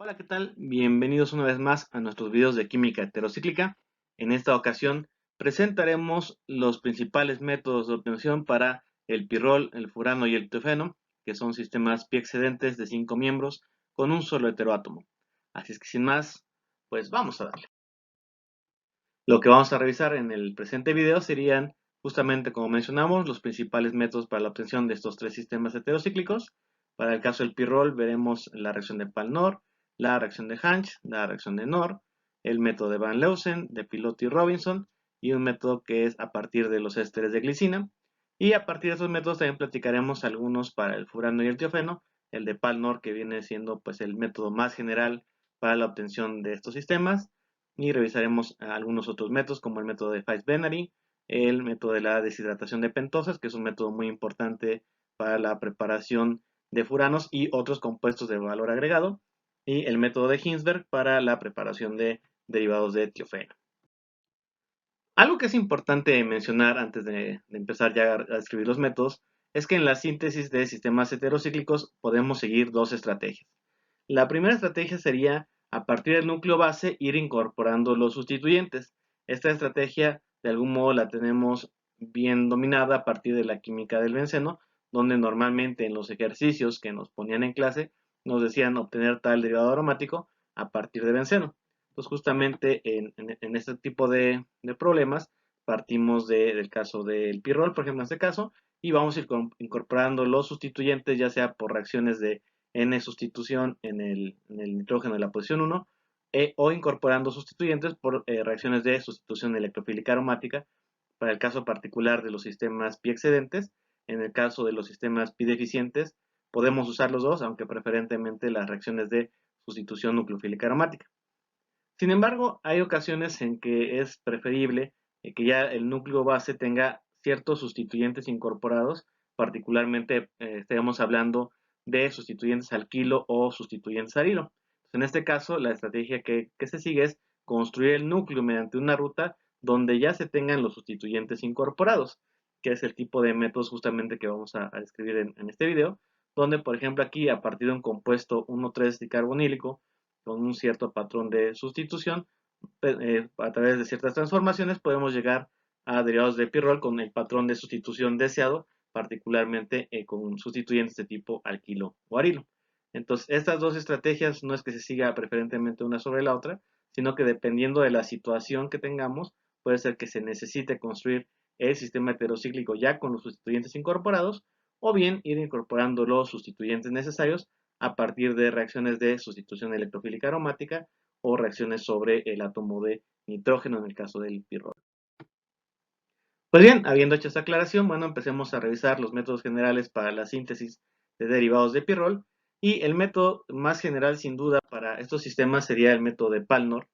Hola, ¿qué tal? Bienvenidos una vez más a nuestros videos de química heterocíclica. En esta ocasión presentaremos los principales métodos de obtención para el pirrol, el furano y el tiofeno, que son sistemas pi excedentes de 5 miembros con un solo heteroátomo. Así es que sin más, pues vamos a darle. Lo que vamos a revisar en el presente video serían, justamente como mencionamos, los principales métodos para la obtención de estos tres sistemas heterocíclicos. Para el caso del pirrol veremos la reacción de Pall-Knorr, la reacción de Hansch, la reacción de Knorr, el método de Van Leusen, de Piloty y Robinson, y un método que es a partir de los ésteres de glicina. Y a partir de estos métodos también platicaremos algunos para el furano y el tiofeno, el de Pall-Knorr, que viene siendo pues el método más general para la obtención de estos sistemas, y revisaremos algunos otros métodos como el método de Faes-Benary, el método de la deshidratación de pentosas, que es un método muy importante para la preparación de furanos y otros compuestos de valor agregado, y el método de Hinsberg para la preparación de derivados de tiofeno. Algo que es importante mencionar antes de empezar ya a escribir los métodos es que en la síntesis de sistemas heterocíclicos podemos seguir dos estrategias. La primera estrategia sería, a partir del núcleo base, ir incorporando los sustituyentes. Esta estrategia, de algún modo, la tenemos bien dominada a partir de la química del benceno, donde normalmente en los ejercicios que nos ponían en clase nos decían obtener tal derivado aromático a partir de benceno. Entonces, justamente en este tipo de problemas, partimos del caso del pirrol, por ejemplo, en este caso, y vamos a ir incorporando los sustituyentes, ya sea por reacciones de N sustitución en el nitrógeno de la posición 1, o incorporando sustituyentes por reacciones de sustitución electrofílica aromática, para el caso particular de los sistemas pi excedentes. En el caso de los sistemas pi deficientes, podemos usar los dos, aunque preferentemente las reacciones de sustitución nucleofílica aromática. Sin embargo, hay ocasiones en que es preferible que ya el núcleo base tenga ciertos sustituyentes incorporados, particularmente estaríamos hablando de sustituyentes alquilo o sustituyentes alilo. En este caso, la estrategia que se sigue es construir el núcleo mediante una ruta donde ya se tengan los sustituyentes incorporados, que es el tipo de métodos justamente que vamos a describir en este video, donde por ejemplo aquí a partir de un compuesto 1,3-dicarbonílico con un cierto patrón de sustitución, a través de ciertas transformaciones podemos llegar a derivados de pirrol con el patrón de sustitución deseado, particularmente con sustituyentes de tipo alquilo o arilo. Entonces, estas dos estrategias no es que se siga preferentemente una sobre la otra, sino que dependiendo de la situación que tengamos, puede ser que se necesite construir el sistema heterocíclico ya con los sustituyentes incorporados, o bien ir incorporando los sustituyentes necesarios a partir de reacciones de sustitución electrofílica aromática o reacciones sobre el átomo de nitrógeno en el caso del pirrol. Pues bien, habiendo hecho esta aclaración, bueno, empecemos a revisar los métodos generales para la síntesis de derivados de pirrol, y el método más general sin duda para estos sistemas sería el método de Pall-Knorr.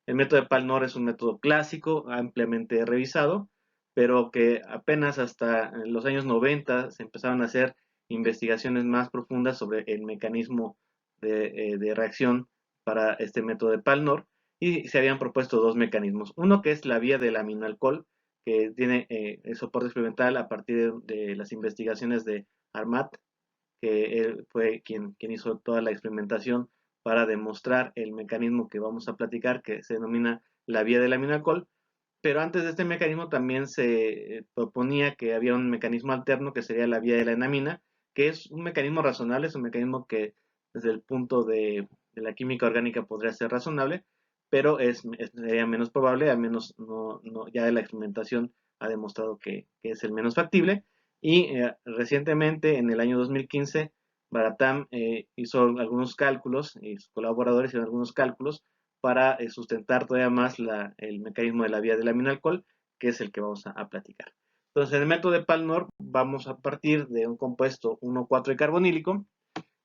El método de Pall-Knorr es un método clásico, ampliamente revisado, pero que apenas hasta los años 90 se empezaron a hacer investigaciones más profundas sobre el mecanismo de reacción para este método de Pall-Knorr, y se habían propuesto dos mecanismos. Uno que es la vía del aminalcohol, que tiene soporte experimental a partir de las investigaciones de Armat, que él fue quien hizo toda la experimentación para demostrar el mecanismo que vamos a platicar, que se denomina la vía del aminalcohol. Pero antes de este mecanismo también se proponía que había un mecanismo alterno que sería la vía de la enamina, que es un mecanismo razonable, es un mecanismo que desde el punto de la química orgánica podría ser razonable, pero sería menos probable, al menos ya la experimentación ha demostrado que es el menos factible. Y recientemente, en el año 2015, Baratam hizo algunos cálculos, y sus colaboradores hicieron algunos cálculos para sustentar todavía más el mecanismo de la vía del aminalcohol, que es el que vamos a platicar. Entonces, en el método de Pall-Knorr vamos a partir de un compuesto 1,4-dicarbonílico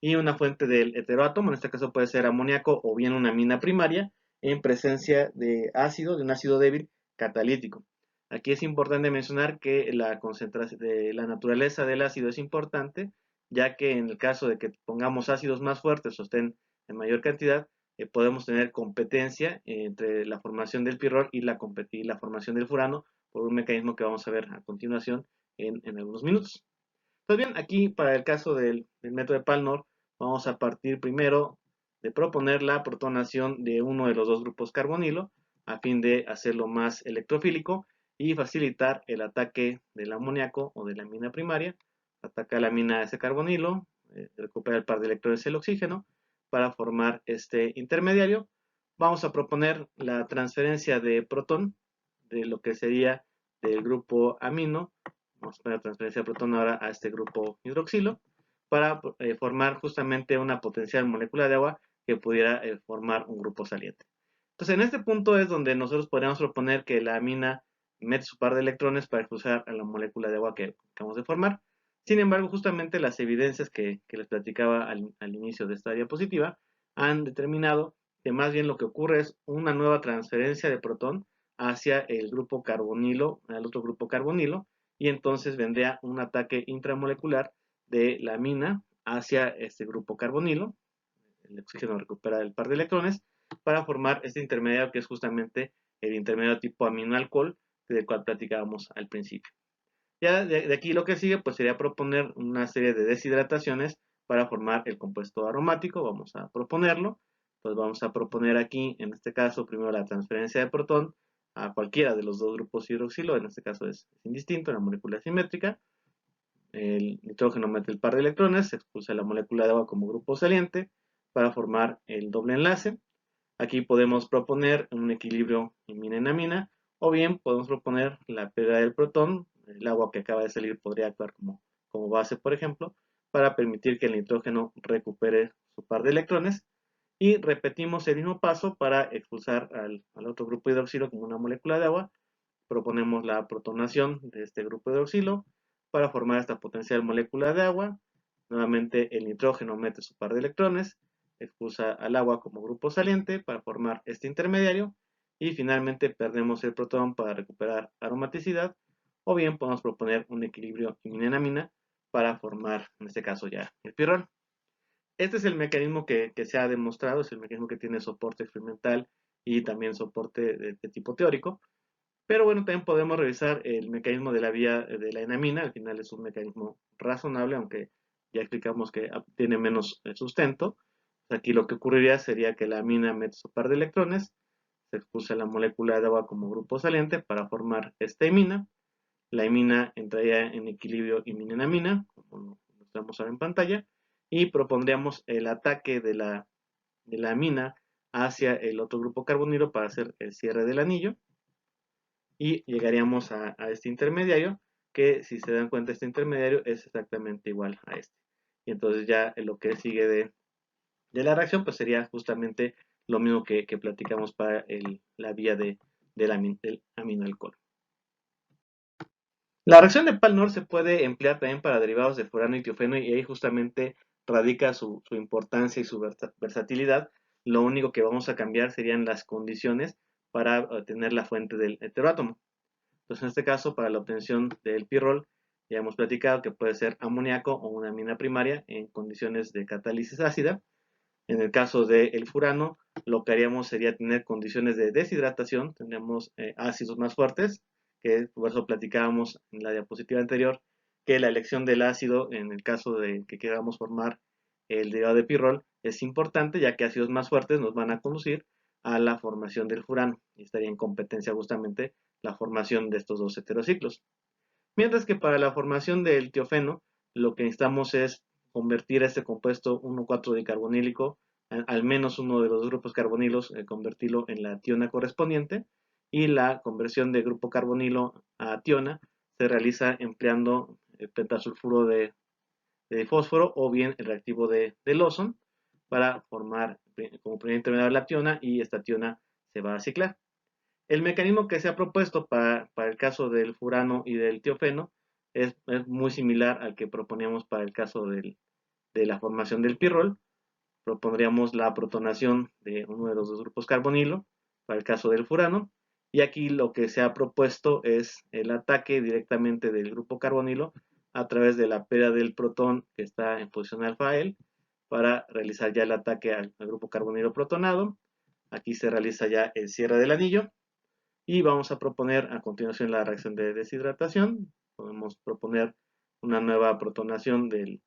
y una fuente del heteroátomo, en este caso puede ser amoníaco o bien una amina primaria, en presencia de un ácido débil catalítico. Aquí es importante mencionar que la concentración de la naturaleza del ácido es importante, ya que en el caso de que pongamos ácidos más fuertes o estén en mayor cantidad, podemos tener competencia entre la formación del pirrol y la formación del furano por un mecanismo que vamos a ver a continuación en algunos minutos. Pues bien, aquí para el caso del método de Pall-Knorr, vamos a partir primero proponer la protonación de uno de los dos grupos carbonilo a fin de hacerlo más electrofílico y facilitar el ataque del amoníaco o de la amina primaria. Ataca la amina a ese carbonilo, recupera el par de electrones del oxígeno para formar este intermediario. Vamos a proponer la transferencia de protón de lo que sería del grupo amino. Vamos a poner transferencia de protón ahora a este grupo hidroxilo para formar justamente una potencial molécula de agua que pudiera formar un grupo saliente. Entonces, en este punto es donde nosotros podríamos proponer que la amina mete su par de electrones para expulsar a la molécula de agua que acabamos de formar. Sin embargo, justamente las evidencias que les platicaba al inicio de esta diapositiva han determinado que más bien lo que ocurre es una nueva transferencia de protón hacia el grupo carbonilo, al otro grupo carbonilo, y entonces vendría un ataque intramolecular de la amina hacia este grupo carbonilo. El oxígeno recupera el par de electrones para formar este intermediario que es justamente el intermediario tipo aminoalcohol del cual platicábamos al principio. Ya de aquí lo que sigue pues sería proponer una serie de deshidrataciones para formar el compuesto aromático. Vamos a proponerlo. Pues vamos a proponer aquí, en este caso, primero la transferencia de protón a cualquiera de los dos grupos hidroxilo. En este caso es indistinto, la molécula simétrica. El nitrógeno mete el par de electrones, se expulsa la molécula de agua como grupo saliente para formar el doble enlace. Aquí podemos proponer un equilibrio imina-enamina, o bien podemos proponer la pérdida del protón. El agua que acaba de salir podría actuar como base, por ejemplo, para permitir que el nitrógeno recupere su par de electrones. Y repetimos el mismo paso para expulsar al otro grupo hidroxilo como una molécula de agua. Proponemos la protonación de este grupo hidroxilo para formar esta potencial molécula de agua. Nuevamente el nitrógeno mete su par de electrones, expulsa al agua como grupo saliente para formar este intermediario y finalmente perdemos el protón para recuperar aromaticidad, o bien podemos proponer un equilibrio imina-enamina para formar, en este caso ya, el pirrol. Este es el mecanismo que se ha demostrado, es el mecanismo que tiene soporte experimental y también soporte de tipo teórico. Pero bueno, también podemos revisar el mecanismo de la vía de la enamina. Al final es un mecanismo razonable, aunque ya explicamos que tiene menos sustento. Aquí lo que ocurriría sería que la amina mete su par de electrones, se expulsa la molécula de agua como grupo saliente para formar esta imina. La imina entraría en equilibrio imina-enamina, como lo mostramos ahora en pantalla, y propondríamos el ataque de la amina hacia el otro grupo carbonilo para hacer el cierre del anillo. Y llegaríamos a este intermediario, que si se dan cuenta este intermediario es exactamente igual a este. Y entonces ya lo que sigue de la reacción pues sería justamente lo mismo que platicamos para la vía del aminoalcohol. La reacción de Pal-Nord se puede emplear también para derivados de furano y tiofeno, y ahí justamente radica su importancia y su versatilidad. Lo único que vamos a cambiar serían las condiciones para obtener la fuente del heteroátomo. Entonces, en este caso, para la obtención del pirrol, ya hemos platicado que puede ser amoníaco o una amina primaria en condiciones de catálisis ácida. En el caso del furano, lo que haríamos sería tener condiciones de deshidratación, tendríamos ácidos más fuertes, que por eso platicábamos en la diapositiva anterior, que la elección del ácido, en el caso de que queramos formar el derivado de pirrol, es importante, ya que ácidos más fuertes nos van a conducir a la formación del furano, y estaría en competencia justamente la formación de estos dos heterociclos. Mientras que para la formación del tiofeno, lo que necesitamos es convertir a este compuesto 1,4-dicarbonílico, al menos uno de los grupos carbonilos, convertirlo en la tiona correspondiente, y la conversión de grupo carbonilo a tiona se realiza empleando el pentasulfuro de fósforo o bien el reactivo de Lawson para formar como primer intermediario la tiona, y esta tiona se va a ciclar. El mecanismo que se ha propuesto para el caso del furano y del tiofeno es muy similar al que proponíamos para el caso de la formación del pirrol. Propondríamos la protonación de uno de los dos grupos carbonilo para el caso del furano, y aquí lo que se ha propuesto es el ataque directamente del grupo carbonilo a través de la pérdida del protón que está en posición alfa a él para realizar ya el ataque al grupo carbonilo protonado. Aquí se realiza ya el cierre del anillo y vamos a proponer a continuación la reacción de deshidratación. Podemos proponer una nueva protonación del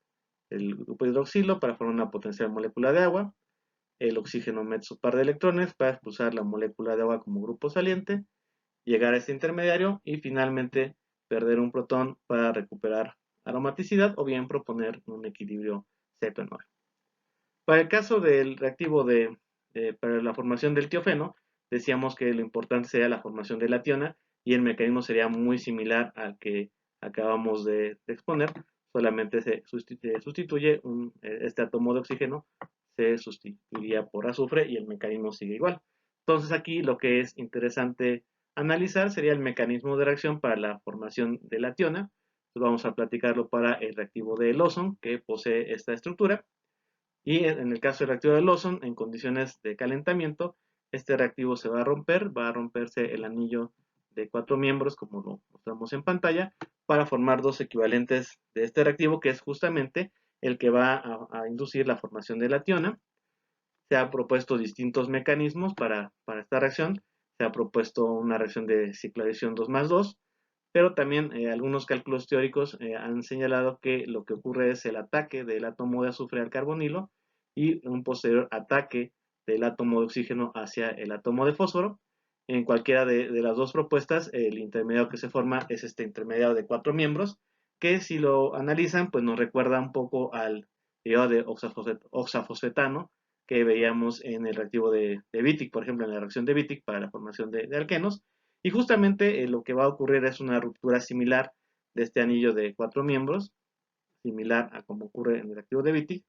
grupo hidroxilo para formar una potencial molécula de agua. el oxígeno mete su par de electrones para expulsar la molécula de agua como grupo saliente, llegar a este intermediario y finalmente perder un protón para recuperar aromaticidad o bien proponer un equilibrio CP9. Para el caso del reactivo para la formación del tiofeno, decíamos que lo importante sería la formación de la tiona y el mecanismo sería muy similar al que acabamos de exponer, solamente se sustituye este átomo de oxígeno, se sustituiría por azufre y el mecanismo sigue igual. Entonces aquí lo que es interesante analizar sería el mecanismo de reacción para la formación de la tiona. Entonces vamos a platicarlo para el reactivo de Lawson, que posee esta estructura. Y en el caso del reactivo de Lawson, en condiciones de calentamiento, este reactivo se va a romperse el anillo de 4 miembros, como lo mostramos en pantalla, para formar dos equivalentes de este reactivo, que es justamente el que va a inducir la formación de la tiona. Se han propuesto distintos mecanismos para esta reacción. Se ha propuesto una reacción de cicloadición 2+2, pero también algunos cálculos teóricos han señalado que lo que ocurre es el ataque del átomo de azufre al carbonilo y un posterior ataque del átomo de oxígeno hacia el átomo de fósforo. En cualquiera de las dos propuestas, el intermediario que se forma es este intermediario de 4 miembros, que si lo analizan, pues nos recuerda un poco al derivado de oxafosfetano que veíamos en el reactivo de Wittig, por ejemplo, en la reacción de Wittig para la formación de alquenos. Y justamente lo que va a ocurrir es una ruptura similar de este anillo de 4 miembros, similar a como ocurre en el reactivo de Wittig,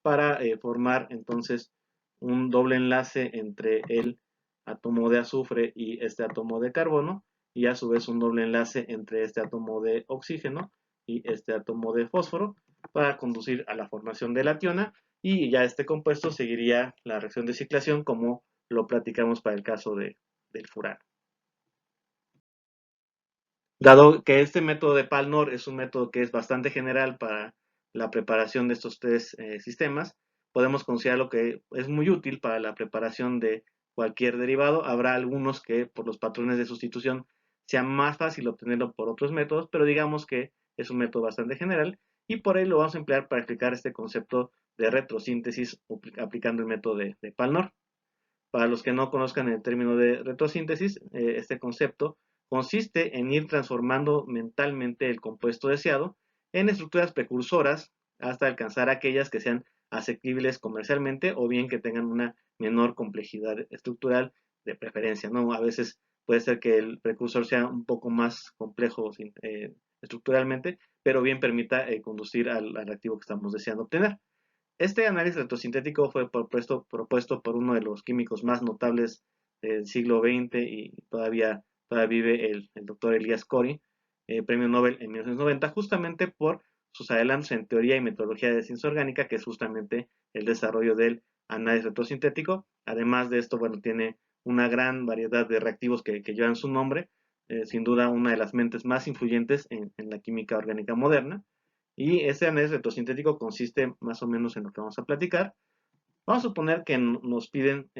para formar entonces un doble enlace entre el átomo de azufre y este átomo de carbono, y a su vez un doble enlace entre este átomo de oxígeno y este átomo de fósforo, para conducir a la formación de la tiona, y ya este compuesto seguiría la reacción de ciclación como lo platicamos para el caso del furano. Dado que este método de Palnor es un método que es bastante general para la preparación de estos tres sistemas, podemos considerarlo que es muy útil para la preparación de cualquier derivado. Habrá algunos que por los patrones de sustitución sea más fácil obtenerlo por otros métodos, pero digamos que es un método bastante general y por ahí lo vamos a emplear para explicar este concepto de retrosíntesis aplicando el método de Palnor. Para los que no conozcan el término de retrosíntesis, este concepto consiste en ir transformando mentalmente el compuesto deseado en estructuras precursoras hasta alcanzar aquellas que sean asequibles comercialmente o bien que tengan una menor complejidad estructural de preferencia, ¿no? A veces puede ser que el precursor sea un poco más complejo estructuralmente, pero bien permita conducir al reactivo que estamos deseando obtener. Este análisis retrosintético fue propuesto por uno de los químicos más notables del siglo XX y todavía vive el doctor Elias Corey, premio Nobel en 1990, justamente por sus adelantos en teoría y metodología de ciencia orgánica, que es justamente el desarrollo del análisis retrosintético. Además de esto, bueno, tiene una gran variedad de reactivos que llevan su nombre, sin duda una de las mentes más influyentes en la química orgánica moderna. Y ese análisis retrosintético consiste más o menos en lo que vamos a platicar. Vamos a suponer que nos piden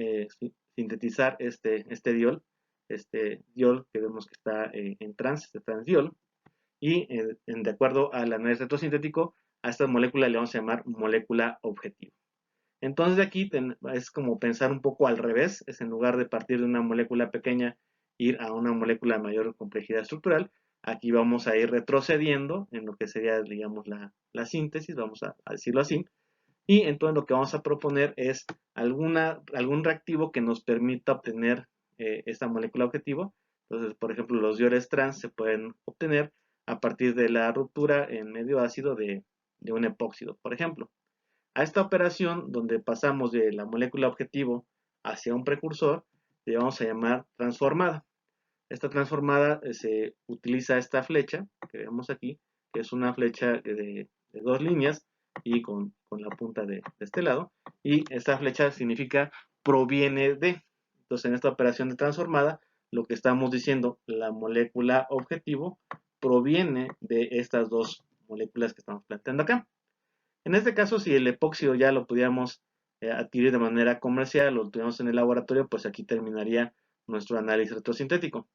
sintetizar este diol que vemos que está en este transdiol, y de acuerdo al análisis retrosintético, a esta molécula le vamos a llamar molécula objetivo. Entonces de aquí es como pensar un poco al revés, es en lugar de partir de una molécula pequeña, ir a una molécula de mayor complejidad estructural. Aquí vamos a ir retrocediendo en lo que sería, digamos, la síntesis, vamos a decirlo así. Y entonces lo que vamos a proponer es algún reactivo que nos permita obtener esta molécula objetivo. Entonces, por ejemplo, los dioles trans se pueden obtener a partir de la ruptura en medio ácido de un epóxido, por ejemplo. A esta operación, donde pasamos de la molécula objetivo hacia un precursor, le vamos a llamar transformada. Esta transformada se utiliza esta flecha que vemos aquí, que es una flecha de dos líneas y con la punta de este lado. Y esta flecha significa proviene de. Entonces, en esta operación de transformada, lo que estamos diciendo, la molécula objetivo proviene de estas dos moléculas que estamos planteando acá. En este caso, si el epóxido ya lo pudiéramos adquirir de manera comercial, lo tuviéramos en el laboratorio, pues aquí terminaría nuestro análisis retrosintético.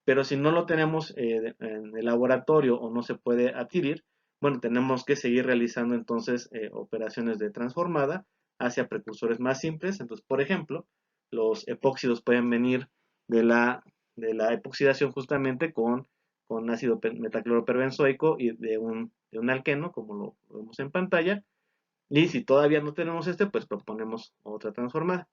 Pero si no lo tenemos en el laboratorio o no se puede adquirir, bueno, tenemos que seguir realizando entonces operaciones de transformada hacia precursores más simples. Entonces, por ejemplo, los epóxidos pueden venir de la epoxidación justamente con ácido metacloroperbenzoico y de un alqueno, como lo vemos en pantalla. Y si todavía no tenemos pues proponemos otra transformada.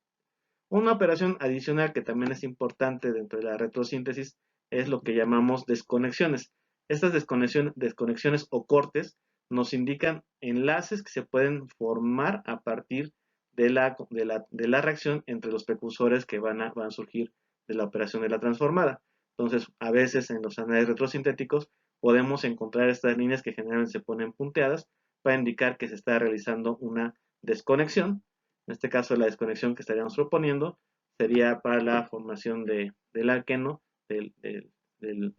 Una operación adicional que también es importante dentro de la retrosíntesis es lo que llamamos desconexiones. Estas desconexiones o cortes nos indican enlaces que se pueden formar a partir de la reacción entre los precursores que van a surgir de la operación de la transformada. Entonces, a veces en los análisis retrosintéticos podemos encontrar estas líneas que generalmente se ponen punteadas para indicar que se está realizando una desconexión. En este caso, la desconexión que estaríamos proponiendo sería para la formación del alqueno, de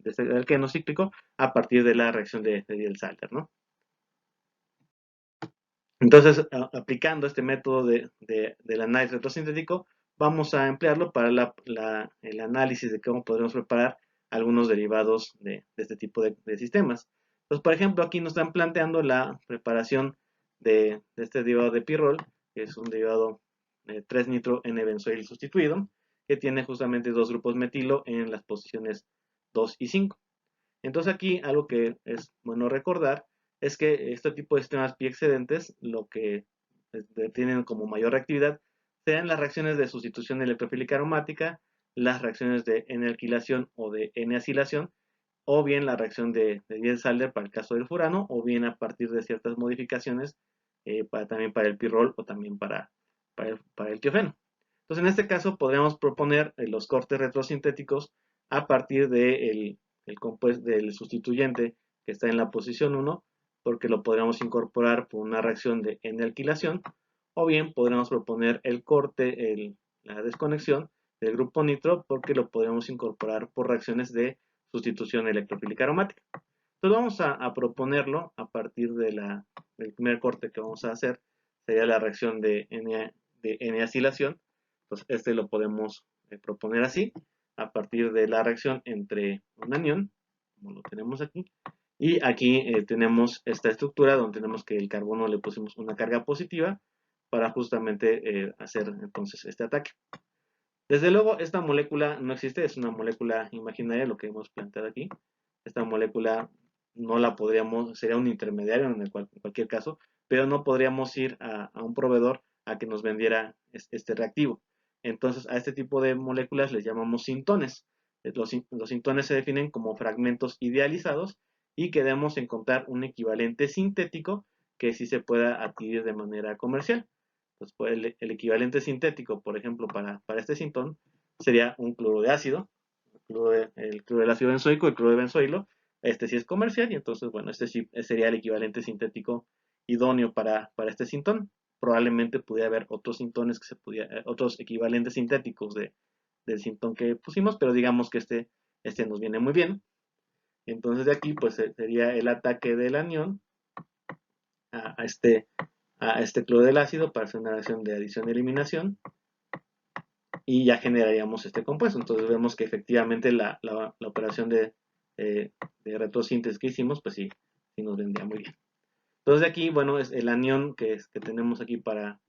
este alqueno cíclico, a partir de la reacción de Diels-Alder, ¿no? Entonces, aplicando este método del análisis retrosintético, vamos a emplearlo para el análisis de cómo podremos preparar algunos derivados de este tipo de sistemas. Entonces, por ejemplo, aquí nos están planteando la preparación de este derivado de pirrol, que es un derivado 3-nitro-N-benzoil sustituido, que tiene justamente dos grupos metilo en las posiciones 2 y 5. Entonces aquí algo que es bueno recordar es que este tipo de sistemas pi excedentes lo que tienen como mayor reactividad sean las reacciones de sustitución electrofílica aromática, las reacciones de N-alquilación o de N-acilación, o bien la reacción de Diels-Alder para el caso del furano, o bien a partir de ciertas modificaciones también para el pirrol o también para el tiofeno. Entonces en este caso podríamos proponer los cortes retrosintéticos a partir del del sustituyente que está en la posición 1, porque lo podríamos incorporar por una reacción de N-alquilación, o bien podríamos proponer el corte, la desconexión del grupo nitro, porque lo podríamos incorporar por reacciones de sustitución electrofílica aromática. Entonces vamos a proponerlo a partir del primer corte que vamos a hacer, sería la reacción de N-acilación. Entonces este lo podemos proponer así, a partir de la reacción entre un anión, como lo tenemos aquí, y aquí tenemos esta estructura donde tenemos que el carbono le pusimos una carga positiva para justamente hacer entonces este ataque. Desde luego esta molécula no existe, es una molécula imaginaria lo que hemos planteado aquí. Esta molécula no la podríamos, sería un intermediario en cualquier caso, pero no podríamos ir a un proveedor a que nos vendiera este reactivo. Entonces a este tipo de moléculas les llamamos sintones. Los sintones se definen como fragmentos idealizados y que debemos encontrar un equivalente sintético que sí se pueda adquirir de manera comercial. Entonces, pues, el equivalente sintético, por ejemplo, para este sintón sería un cloro de ácido, el cloro del ácido benzoico, el cloro de benzoilo. Este sí es comercial y entonces, bueno, este sí sería el equivalente sintético idóneo para este sintón. Probablemente pudiera haber otros sintones otros equivalentes sintéticos del sintón que pusimos, pero digamos que este nos viene muy bien. Entonces de aquí pues sería el ataque del anión a este cloro del ácido para hacer una reacción de adición y eliminación y ya generaríamos este compuesto. Entonces vemos que efectivamente la operación de retrosíntesis que hicimos pues sí nos vendría muy bien. Entonces de aquí, bueno, es el anión que tenemos aquí para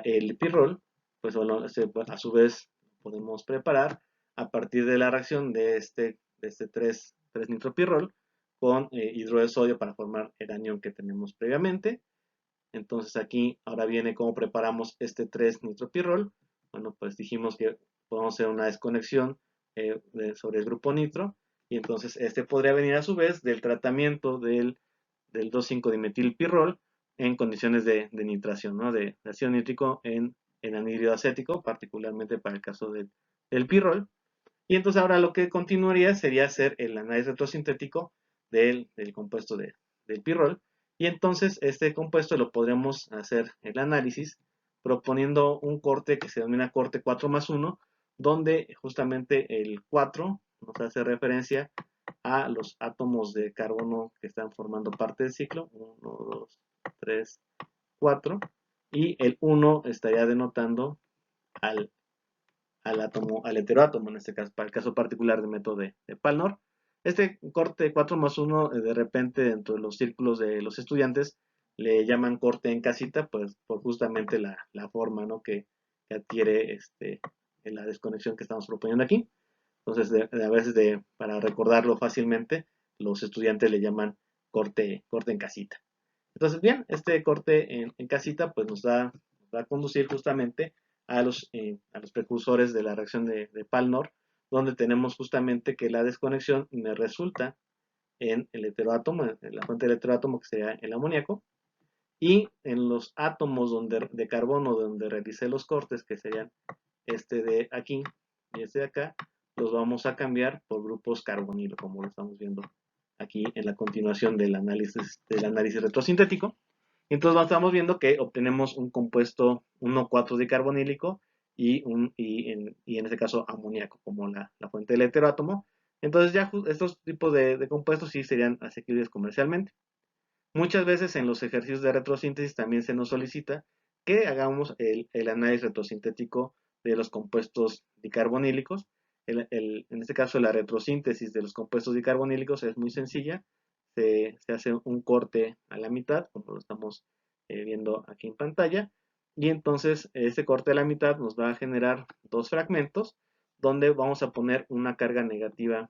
el pirrol, pues bueno, a su vez podemos preparar a partir de la reacción de este 3-nitropirrol con hidro de sodio para formar el anión que tenemos previamente. Entonces aquí ahora viene cómo preparamos este 3-nitropirrol. Bueno, pues dijimos que podemos hacer una desconexión sobre el grupo nitro y entonces este podría venir a su vez del tratamiento del 2,5-dimetilpirrol en condiciones de nitración, ¿no? de ácido nítrico en anhídrido acético, particularmente para el caso del pirrol. Y entonces ahora lo que continuaría sería hacer el análisis retrosintético del compuesto del pirrol. Y entonces este compuesto lo podríamos hacer el análisis proponiendo un corte que se denomina corte 4+1, donde justamente el 4 nos hace referencia a los átomos de carbono que están formando parte del ciclo, 1, 2, 3, 4, y el 1 estaría denotando al heteroátomo, en este caso, para el caso particular del método de Palnor. Este corte 4+1 de repente dentro de los círculos de los estudiantes le llaman corte en casita, pues por justamente la forma, ¿no?, que adquiere en la desconexión que estamos proponiendo aquí. Entonces, a veces para recordarlo fácilmente, los estudiantes le llaman corte en casita. Entonces, bien, este corte en casita pues nos va a conducir justamente a los precursores de la reacción de Palnor, donde tenemos justamente que la desconexión me resulta en el heteroátomo, en la fuente del heteroátomo, que sería el amoníaco, y en los átomos de carbono donde realicé los cortes, que serían este de aquí y este de acá, los vamos a cambiar por grupos carbonilo, como lo estamos viendo aquí en la continuación del análisis retrosintético. Entonces estamos viendo que obtenemos un compuesto 1,4 dicarbonílico y en este caso amoníaco como la fuente del heteroátomo. Entonces ya estos tipos de compuestos sí serían asequibles comercialmente. Muchas veces en los ejercicios de retrosíntesis también se nos solicita que hagamos el análisis retrosintético de los compuestos dicarbonílicos. En este caso, la retrosíntesis de los compuestos dicarbonílicos es muy sencilla. Se hace un corte a la mitad, como lo estamos viendo aquí en pantalla. Y entonces, este corte a la mitad nos va a generar dos fragmentos, donde vamos a poner una carga negativa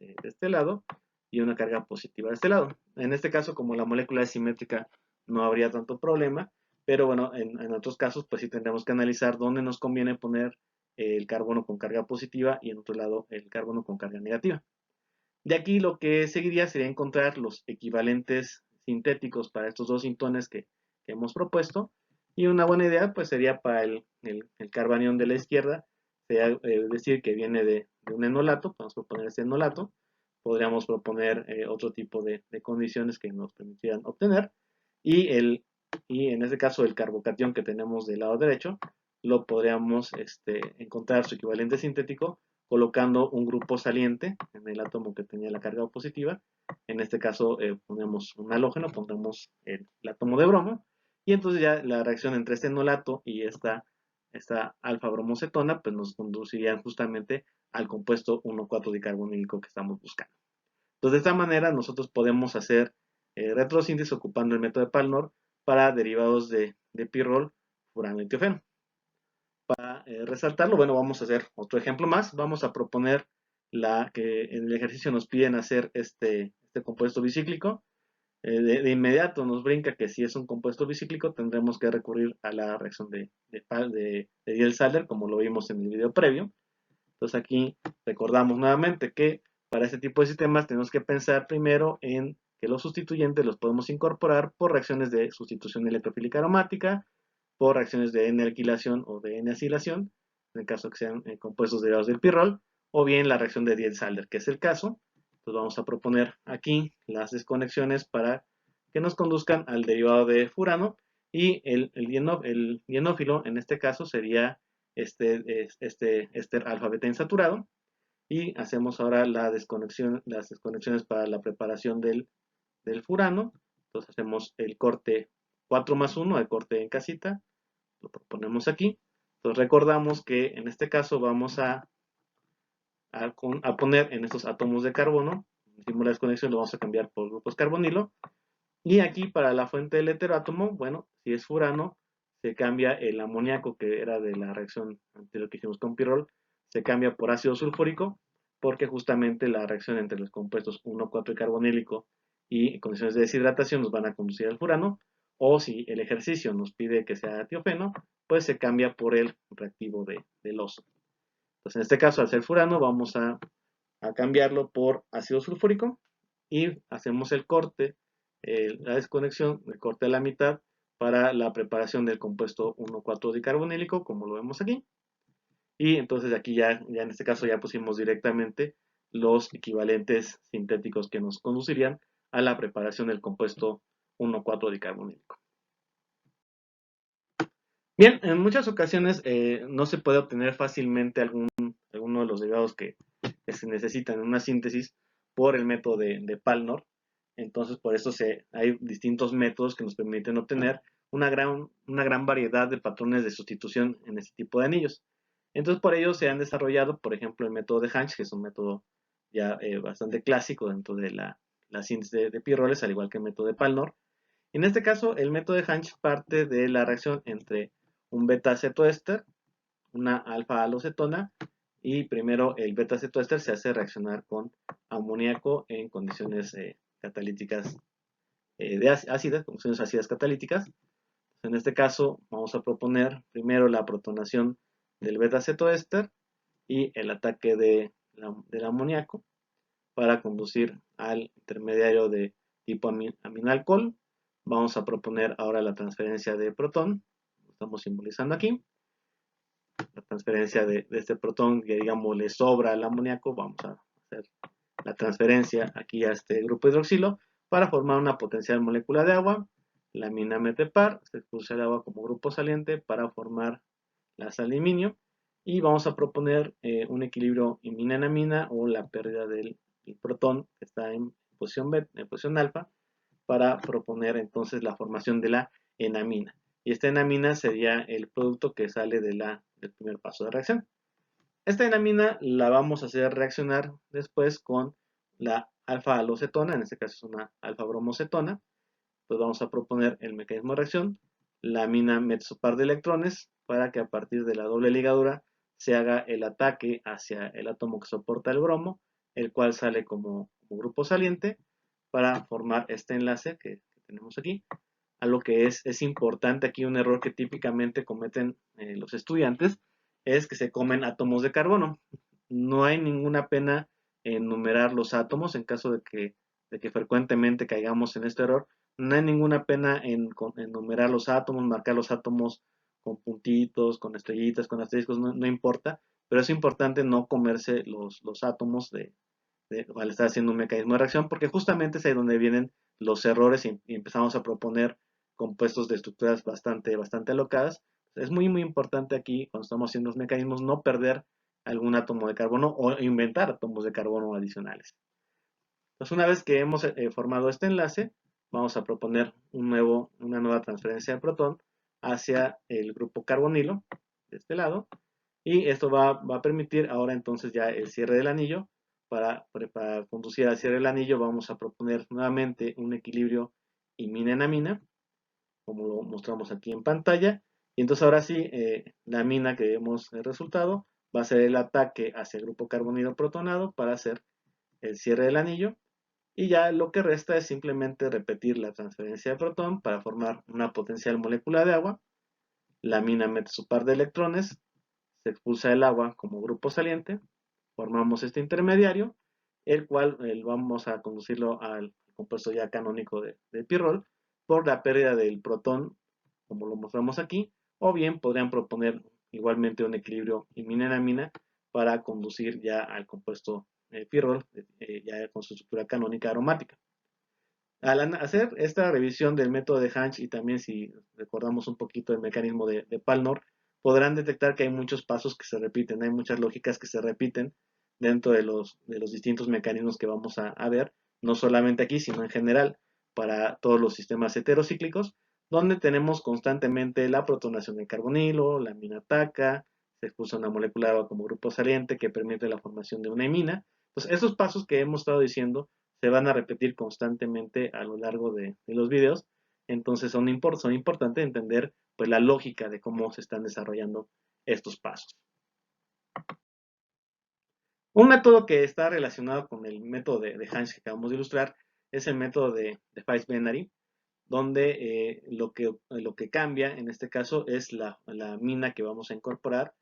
de este lado y una carga positiva de este lado. En este caso, como la molécula es simétrica, no habría tanto problema, pero bueno, en otros casos, pues sí tendremos que analizar dónde nos conviene poner el carbono con carga positiva y en otro lado el carbono con carga negativa. De aquí lo que seguiría sería encontrar los equivalentes sintéticos para estos dos sintones que hemos propuesto, y una buena idea pues sería para el carbanión de la izquierda, sería decir que viene de un enolato, podemos proponer este enolato, podríamos proponer otro tipo de condiciones que nos permitieran obtener, y, y en este caso el carbocatión que tenemos del lado derecho, lo podríamos encontrar su equivalente sintético colocando un grupo saliente en el átomo que tenía la carga positiva. En este caso ponemos un halógeno, pondremos el átomo de bromo, y entonces ya la reacción entre este enolato y esta alfa bromocetona pues nos conducirían justamente al compuesto 1,4 dicarbonílico que estamos buscando. Entonces de esta manera nosotros podemos hacer retrosíntesis ocupando el método de Palnor para derivados de pirrol, furano y tiofeno. Para resaltarlo, bueno, vamos a hacer otro ejemplo más. Vamos a proponer que en el ejercicio nos piden hacer este compuesto bicíclico. De inmediato nos brinca que si es un compuesto bicíclico tendremos que recurrir a la reacción de Diels-Alder, como lo vimos en el video previo. Entonces aquí recordamos nuevamente que para este tipo de sistemas tenemos que pensar primero en que los sustituyentes los podemos incorporar por reacciones de sustitución electrofílica aromática, por reacciones de N-alquilación o de N-acilación, en el caso que sean compuestos derivados del pirrol, o bien la reacción de Diels-Alder, que es el caso. Entonces vamos a proponer aquí las desconexiones para que nos conduzcan al derivado de furano, y el dienófilo en este caso sería este alfa beta insaturado, y hacemos ahora las desconexiones para la preparación del furano. Entonces hacemos el corte 4+1, el corte en casita, lo proponemos aquí. Entonces recordamos que en este caso vamos a poner en estos átomos de carbono, hicimos la desconexión, lo vamos a cambiar por grupos carbonilo, y aquí para la fuente del heteroátomo, bueno, si es furano, se cambia el amoníaco que era de la reacción anterior que hicimos con pirrol, se cambia por ácido sulfúrico, porque justamente la reacción entre los compuestos 1,4 carbonílico y condiciones de deshidratación nos van a conducir al furano, o si el ejercicio nos pide que sea tiofeno, pues se cambia por el reactivo del oso. Entonces en este caso, al ser furano, vamos a cambiarlo por ácido sulfúrico y hacemos el corte, la desconexión, el corte a la mitad para la preparación del compuesto 1,4 dicarbonílico, como lo vemos aquí. Y entonces aquí ya en este caso ya pusimos directamente los equivalentes sintéticos que nos conducirían a la preparación del compuesto 1,4 dicarbonílico. Bien, en muchas ocasiones no se puede obtener fácilmente alguno de los derivados que se necesitan en una síntesis por el método de Palnor. Entonces, por eso hay distintos métodos que nos permiten obtener una gran variedad de patrones de sustitución en este tipo de anillos. Entonces, por ello se han desarrollado, por ejemplo, el método de Hansch, que es un método ya bastante clásico dentro de la síntesis de pirroles, al igual que el método de Palnor. En este caso, el método de Hansch parte de la reacción entre un beta-cetoéster, una alfa-halocetona, y primero el beta-cetoéster se hace reaccionar con amoníaco en condiciones catalíticas de ácidas, condiciones ácidas catalíticas. En este caso, vamos a proponer primero la protonación del beta-cetoéster y el ataque del amoníaco para conducir al intermediario de tipo aminalcohol. Vamos a proponer ahora la transferencia de protón, lo estamos simbolizando aquí. La transferencia de este protón que digamos le sobra al amoníaco, vamos a hacer la transferencia aquí a este grupo hidroxilo para formar una potencial molécula de agua. La amina mete par, se expulsa el agua como grupo saliente para formar la sal de aluminio y vamos a proponer un equilibrio imina-amina o la pérdida del protón que está en posición alfa para proponer entonces la formación de la enamina. Y esta enamina sería el producto que sale del primer paso de reacción. Esta enamina la vamos a hacer reaccionar después con la alfa-halocetona, en este caso es una alfa-bromocetona. Pues vamos a proponer el mecanismo de reacción. La amina mete su par de electrones para que a partir de la doble ligadura se haga el ataque hacia el átomo que soporta el bromo, el cual sale como grupo saliente para formar este enlace que tenemos aquí. Algo que es importante aquí, un error que típicamente cometen los estudiantes, es que se comen átomos de carbono. No hay ninguna pena en numerar los átomos en caso de que frecuentemente caigamos en este error. No hay ninguna pena en numerar los átomos, marcar los átomos con puntitos, con estrellitas, con asteriscos, no importa, pero es importante no comerse los átomos al estar haciendo un mecanismo de reacción, porque justamente es ahí donde vienen los errores y empezamos a proponer compuestos de estructuras bastante alocadas. Es muy importante aquí, cuando estamos haciendo los mecanismos, no perder algún átomo de carbono o inventar átomos de carbono adicionales. Entonces, una vez que hemos formado este enlace, vamos a proponer una nueva transferencia de protón hacia el grupo carbonilo de este lado, y esto va a permitir ahora entonces ya el cierre del anillo. Para conducir al cierre del anillo vamos a proponer nuevamente un equilibrio imina-enamina, como lo mostramos aquí en pantalla. Y entonces ahora sí, la amina que vemos el resultado va a ser el ataque hacia el grupo carbonilo protonado para hacer el cierre del anillo. Y ya lo que resta es simplemente repetir la transferencia de protón para formar una potencial molécula de agua. La amina mete su par de electrones, se expulsa el agua como grupo saliente, formamos este intermediario, el cual vamos a conducirlo al compuesto ya canónico de pirrol por la pérdida del protón, como lo mostramos aquí, o bien podrían proponer igualmente un equilibrio imina-enamina para conducir ya al compuesto pirrol, ya con su estructura canónica aromática. Al hacer esta revisión del método de Hansch y también si recordamos un poquito el mecanismo de Palnor, podrán detectar que hay muchos pasos que se repiten, hay muchas lógicas que se repiten dentro de los distintos mecanismos que vamos a ver, no solamente aquí, sino en general para todos los sistemas heterocíclicos, donde tenemos constantemente la protonación del carbonilo, la amina ataca, se expulsa una molécula de agua como grupo saliente que permite la formación de una imina. Entonces, esos pasos que hemos estado diciendo se van a repetir constantemente a lo largo de los videos, entonces son importantes entender pues la lógica de cómo se están desarrollando estos pasos. Un método que está relacionado con el método de Hansch que acabamos de ilustrar es el método de Fais-Benary, donde lo que cambia en este caso es la amina que vamos a incorporar.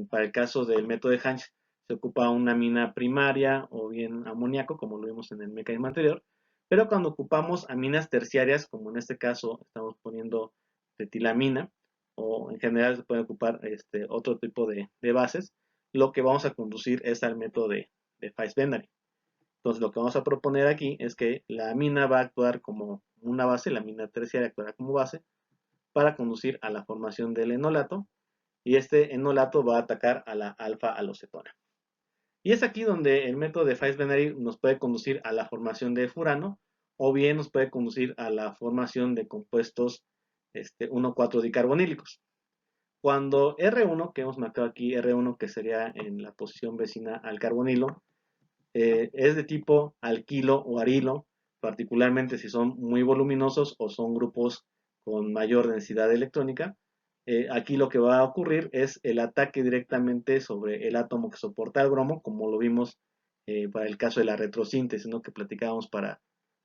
Para el caso del método de Hansch se ocupa una amina primaria o bien amoníaco, como lo vimos en el mecanismo anterior, pero cuando ocupamos aminas terciarias, como en este caso estamos poniendo fetilamina, o en general se puede ocupar otro tipo de bases, lo que vamos a conducir es al método de Fais-Benary. Entonces lo que vamos a proponer aquí es que la amina va a actuar como una base, la amina terciaria actuará como base para conducir a la formación del enolato, y este enolato va a atacar a la alfa-halocetona. Y es aquí donde el método de Fais-Benary nos puede conducir a la formación de furano o bien nos puede conducir a la formación de compuestos 1,4 dicarbonílicos. Cuando R1, que hemos marcado aquí R1 que sería en la posición vecina al carbonilo, es de tipo alquilo o arilo, particularmente si son muy voluminosos o son grupos con mayor densidad electrónica. Aquí lo que va a ocurrir es el ataque directamente sobre el átomo que soporta el bromo, como lo vimos para el caso de la retrosíntesis, ¿no? Que platicábamos para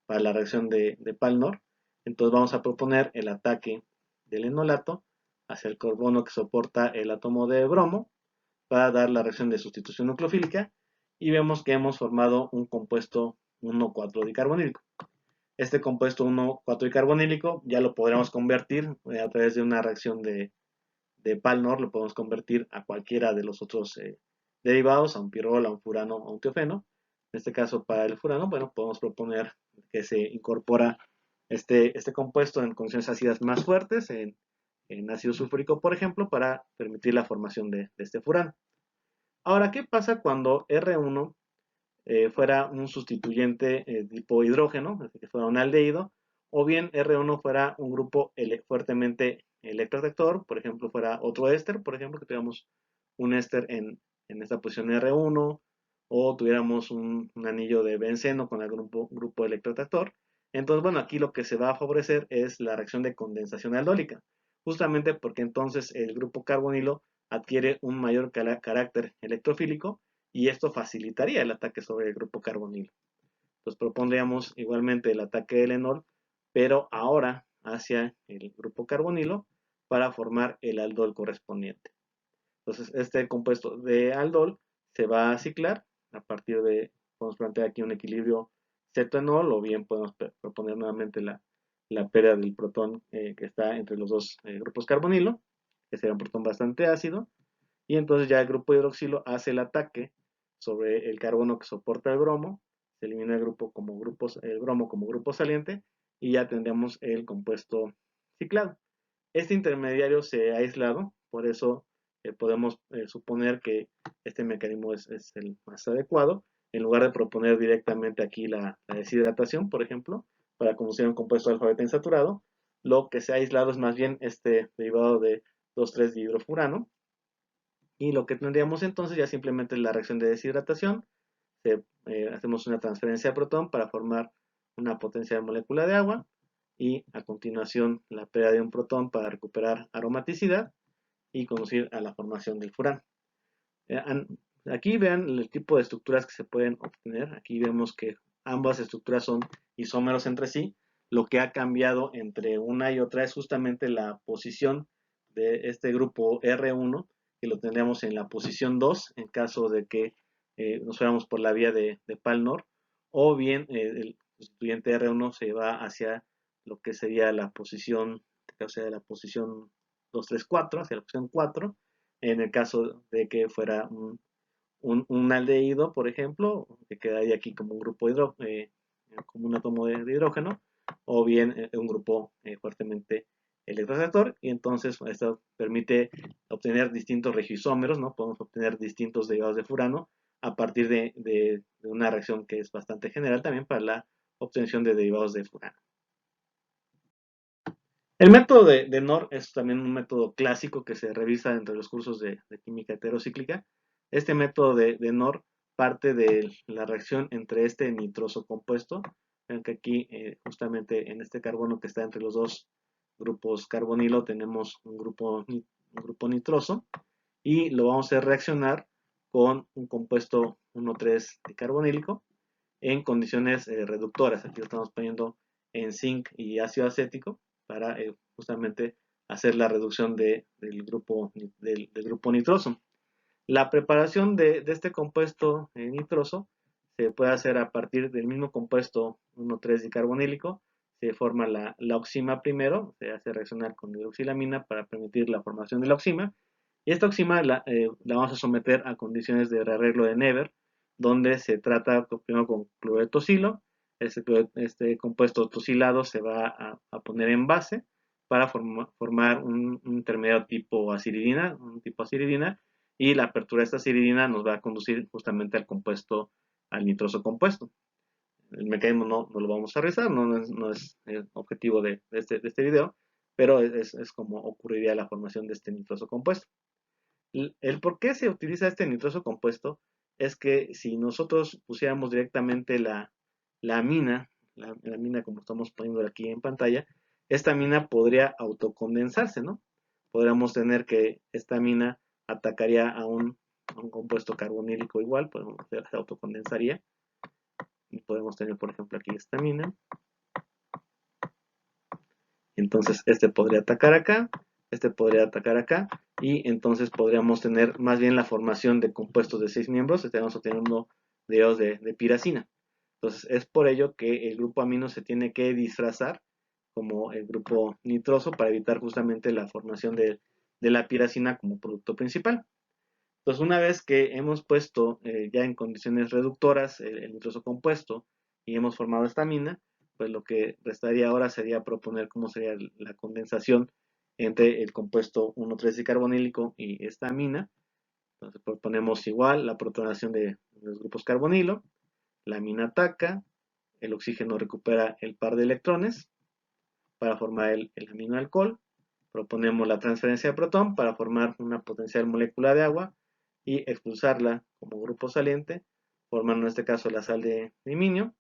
la reacción de Palnor. Entonces vamos a proponer el ataque del enolato hacia el carbono que soporta el átomo de bromo para dar la reacción de sustitución nucleofílica y vemos que hemos formado un compuesto 1,4-dicarbonílico. Este compuesto 1,4-dicarbonílico ya lo podremos convertir a través de una reacción de Palnor, lo podemos convertir a cualquiera de los otros derivados, a un pirrol, a un furano, a un tiofeno. En este caso, para el furano, bueno, podemos proponer que se incorpora este compuesto en condiciones ácidas más fuertes, en ácido sulfúrico, por ejemplo, para permitir la formación de este furano. Ahora, ¿qué pasa cuando R1 fuera un sustituyente tipo hidrógeno, que fuera un aldehído, o bien R1 fuera un grupo fuertemente electroreactor, por ejemplo, fuera otro éster, por ejemplo, que tuviéramos un éster en esta posición R1, o tuviéramos un anillo de benceno con algún grupo electroreactor? Entonces, bueno, aquí lo que se va a favorecer es la reacción de condensación aldólica, justamente porque entonces el grupo carbonilo adquiere un mayor carácter electrofílico y esto facilitaría el ataque sobre el grupo carbonilo. Entonces propondríamos igualmente el ataque del enol, pero ahora hacia el grupo carbonilo para formar el aldol correspondiente. Entonces este compuesto de aldol se va a ciclar a partir de, podemos plantear aquí un equilibrio cetoenol, o bien podemos proponer nuevamente la pérdida del protón que está entre los dos grupos carbonilo, que sería un protón bastante ácido, y entonces ya el grupo hidroxilo hace el ataque sobre el carbono que soporta el bromo, se elimina el bromo como grupo saliente y ya tendríamos el compuesto ciclado. Este intermediario se ha aislado, por eso podemos suponer que este mecanismo es el más adecuado, en lugar de proponer directamente aquí la deshidratación, por ejemplo, para conducir un compuesto alfa beta insaturado. Lo que se ha aislado es más bien este derivado de 2,3-dihidrofurano, y lo que tendríamos entonces ya simplemente la reacción de deshidratación. Hacemos una transferencia de protón para formar una potencia de molécula de agua, y a continuación la pérdida de un protón para recuperar aromaticidad y conducir a la formación del furano. Eh, Aquí vean el tipo de estructuras que se pueden obtener. Aquí vemos que ambas estructuras son isómeros entre sí. Lo que ha cambiado entre una y otra es justamente la posición de este grupo R1, que lo tendríamos en la posición 2 en caso de que nos fuéramos por la vía de Palnor, o bien el sustituyente R1 se va hacia lo que sería la posición, o sea, la posición 2, 3, 4, hacia la posición 4, en el caso de que fuera un aldehído, por ejemplo, que quedaría aquí como un grupo como un átomo de hidrógeno, o bien un grupo fuertemente electroreactor, y entonces esto permite obtener distintos regioisómeros, ¿no? Podemos obtener distintos derivados de furano a partir de una reacción que es bastante general también para la obtención de derivados de furano. El método de NOR es también un método clásico que se revisa entre los cursos de química heterocíclica. Este método de NOR parte de la reacción entre este nitroso compuesto. Ven que aquí, justamente en este carbono que está entre los dos grupos carbonilo, tenemos un grupo nitroso, y lo vamos a reaccionar con un compuesto 1,3-dicarbonílico en condiciones reductoras. Aquí lo estamos poniendo en zinc y ácido acético para justamente hacer la reducción del grupo nitroso. La preparación de este compuesto nitroso se puede hacer a partir del mismo compuesto 1,3-dicarbonílico. Se forma la oxima primero, se hace reaccionar con hidroxilamina para permitir la formación de la oxima, y esta oxima la vamos a someter a condiciones de rearreglo de Neber, donde se trata primero con cloruro de tosilo. Este compuesto tosilado se va a poner en base para formar un intermediario tipo aciridina, y la apertura de esta aciridina nos va a conducir justamente al nitroso compuesto. El mecanismo no lo vamos a realizar, no es el objetivo de este video, pero es como ocurriría la formación de este nitroso compuesto. El por qué se utiliza este nitroso compuesto es que si nosotros pusiéramos directamente la amina la amina como estamos poniendo aquí en pantalla, esta amina podría autocondensarse, ¿no? Podríamos tener que esta amina atacaría a un compuesto carbonílico igual, se autocondensaría. Y podemos tener, por ejemplo, aquí esta amina. Entonces, este podría atacar acá, este podría atacar acá, y entonces podríamos tener más bien la formación de compuestos de 6 miembros, estaríamos obteniendo derivados de piracina. Entonces, es por ello que el grupo amino se tiene que disfrazar como el grupo nitroso para evitar justamente la formación de la piracina como producto principal. Entonces, una vez que hemos puesto ya en condiciones reductoras el nitroso compuesto y hemos formado esta amina, pues lo que restaría ahora sería proponer cómo sería la condensación entre el compuesto 1,3 carbonílico y esta amina. Entonces proponemos igual la protonación de los grupos carbonilo, la amina ataca, el oxígeno recupera el par de electrones para formar el amino alcohol, proponemos la transferencia de protón para formar una potencial molécula de agua y expulsarla como grupo saliente, formando en este caso la sal de diminio,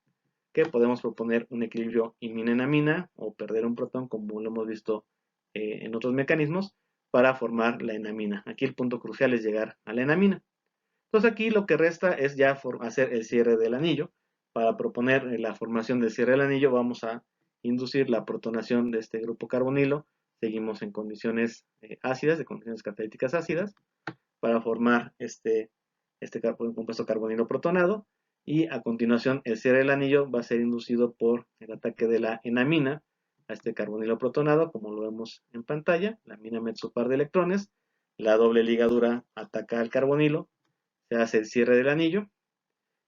que podemos proponer un equilibrio imina-enamina o perder un protón como lo hemos visto en otros mecanismos para formar la enamina. Aquí el punto crucial es llegar a la enamina. Entonces aquí lo que resta es ya hacer el cierre del anillo. Para proponer la formación del cierre del anillo vamos a inducir la protonación de este grupo carbonilo. Seguimos en condiciones ácidas, de condiciones catalíticas ácidas, para formar este compuesto carbonilo protonado. Y a continuación el cierre del anillo va a ser inducido por el ataque de la enamina a este carbonilo protonado, como lo vemos en pantalla. La amina mete su par de electrones, la doble ligadura ataca al carbonilo, se hace el cierre del anillo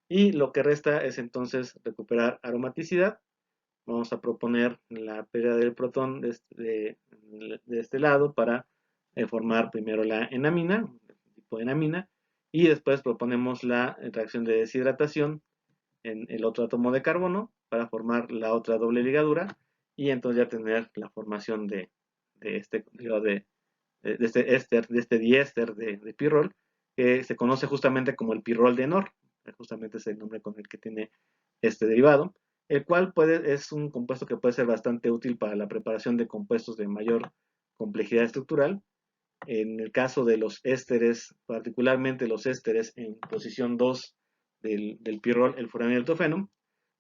y lo que resta es entonces recuperar aromaticidad. Vamos a proponer la pérdida del protón de este lado para formar primero la enamina, el tipo de enamina, y después proponemos la reacción de deshidratación en el otro átomo de carbono para formar la otra doble ligadura y entonces ya tener la formación de este diéster de pirrol, que se conoce justamente como el pirrol de Enor, justamente es el nombre con el que tiene este derivado, el cual es un compuesto que puede ser bastante útil para la preparación de compuestos de mayor complejidad estructural. En el caso de los ésteres, particularmente los ésteres en posición 2 del pirrol, el furano y el tofeno,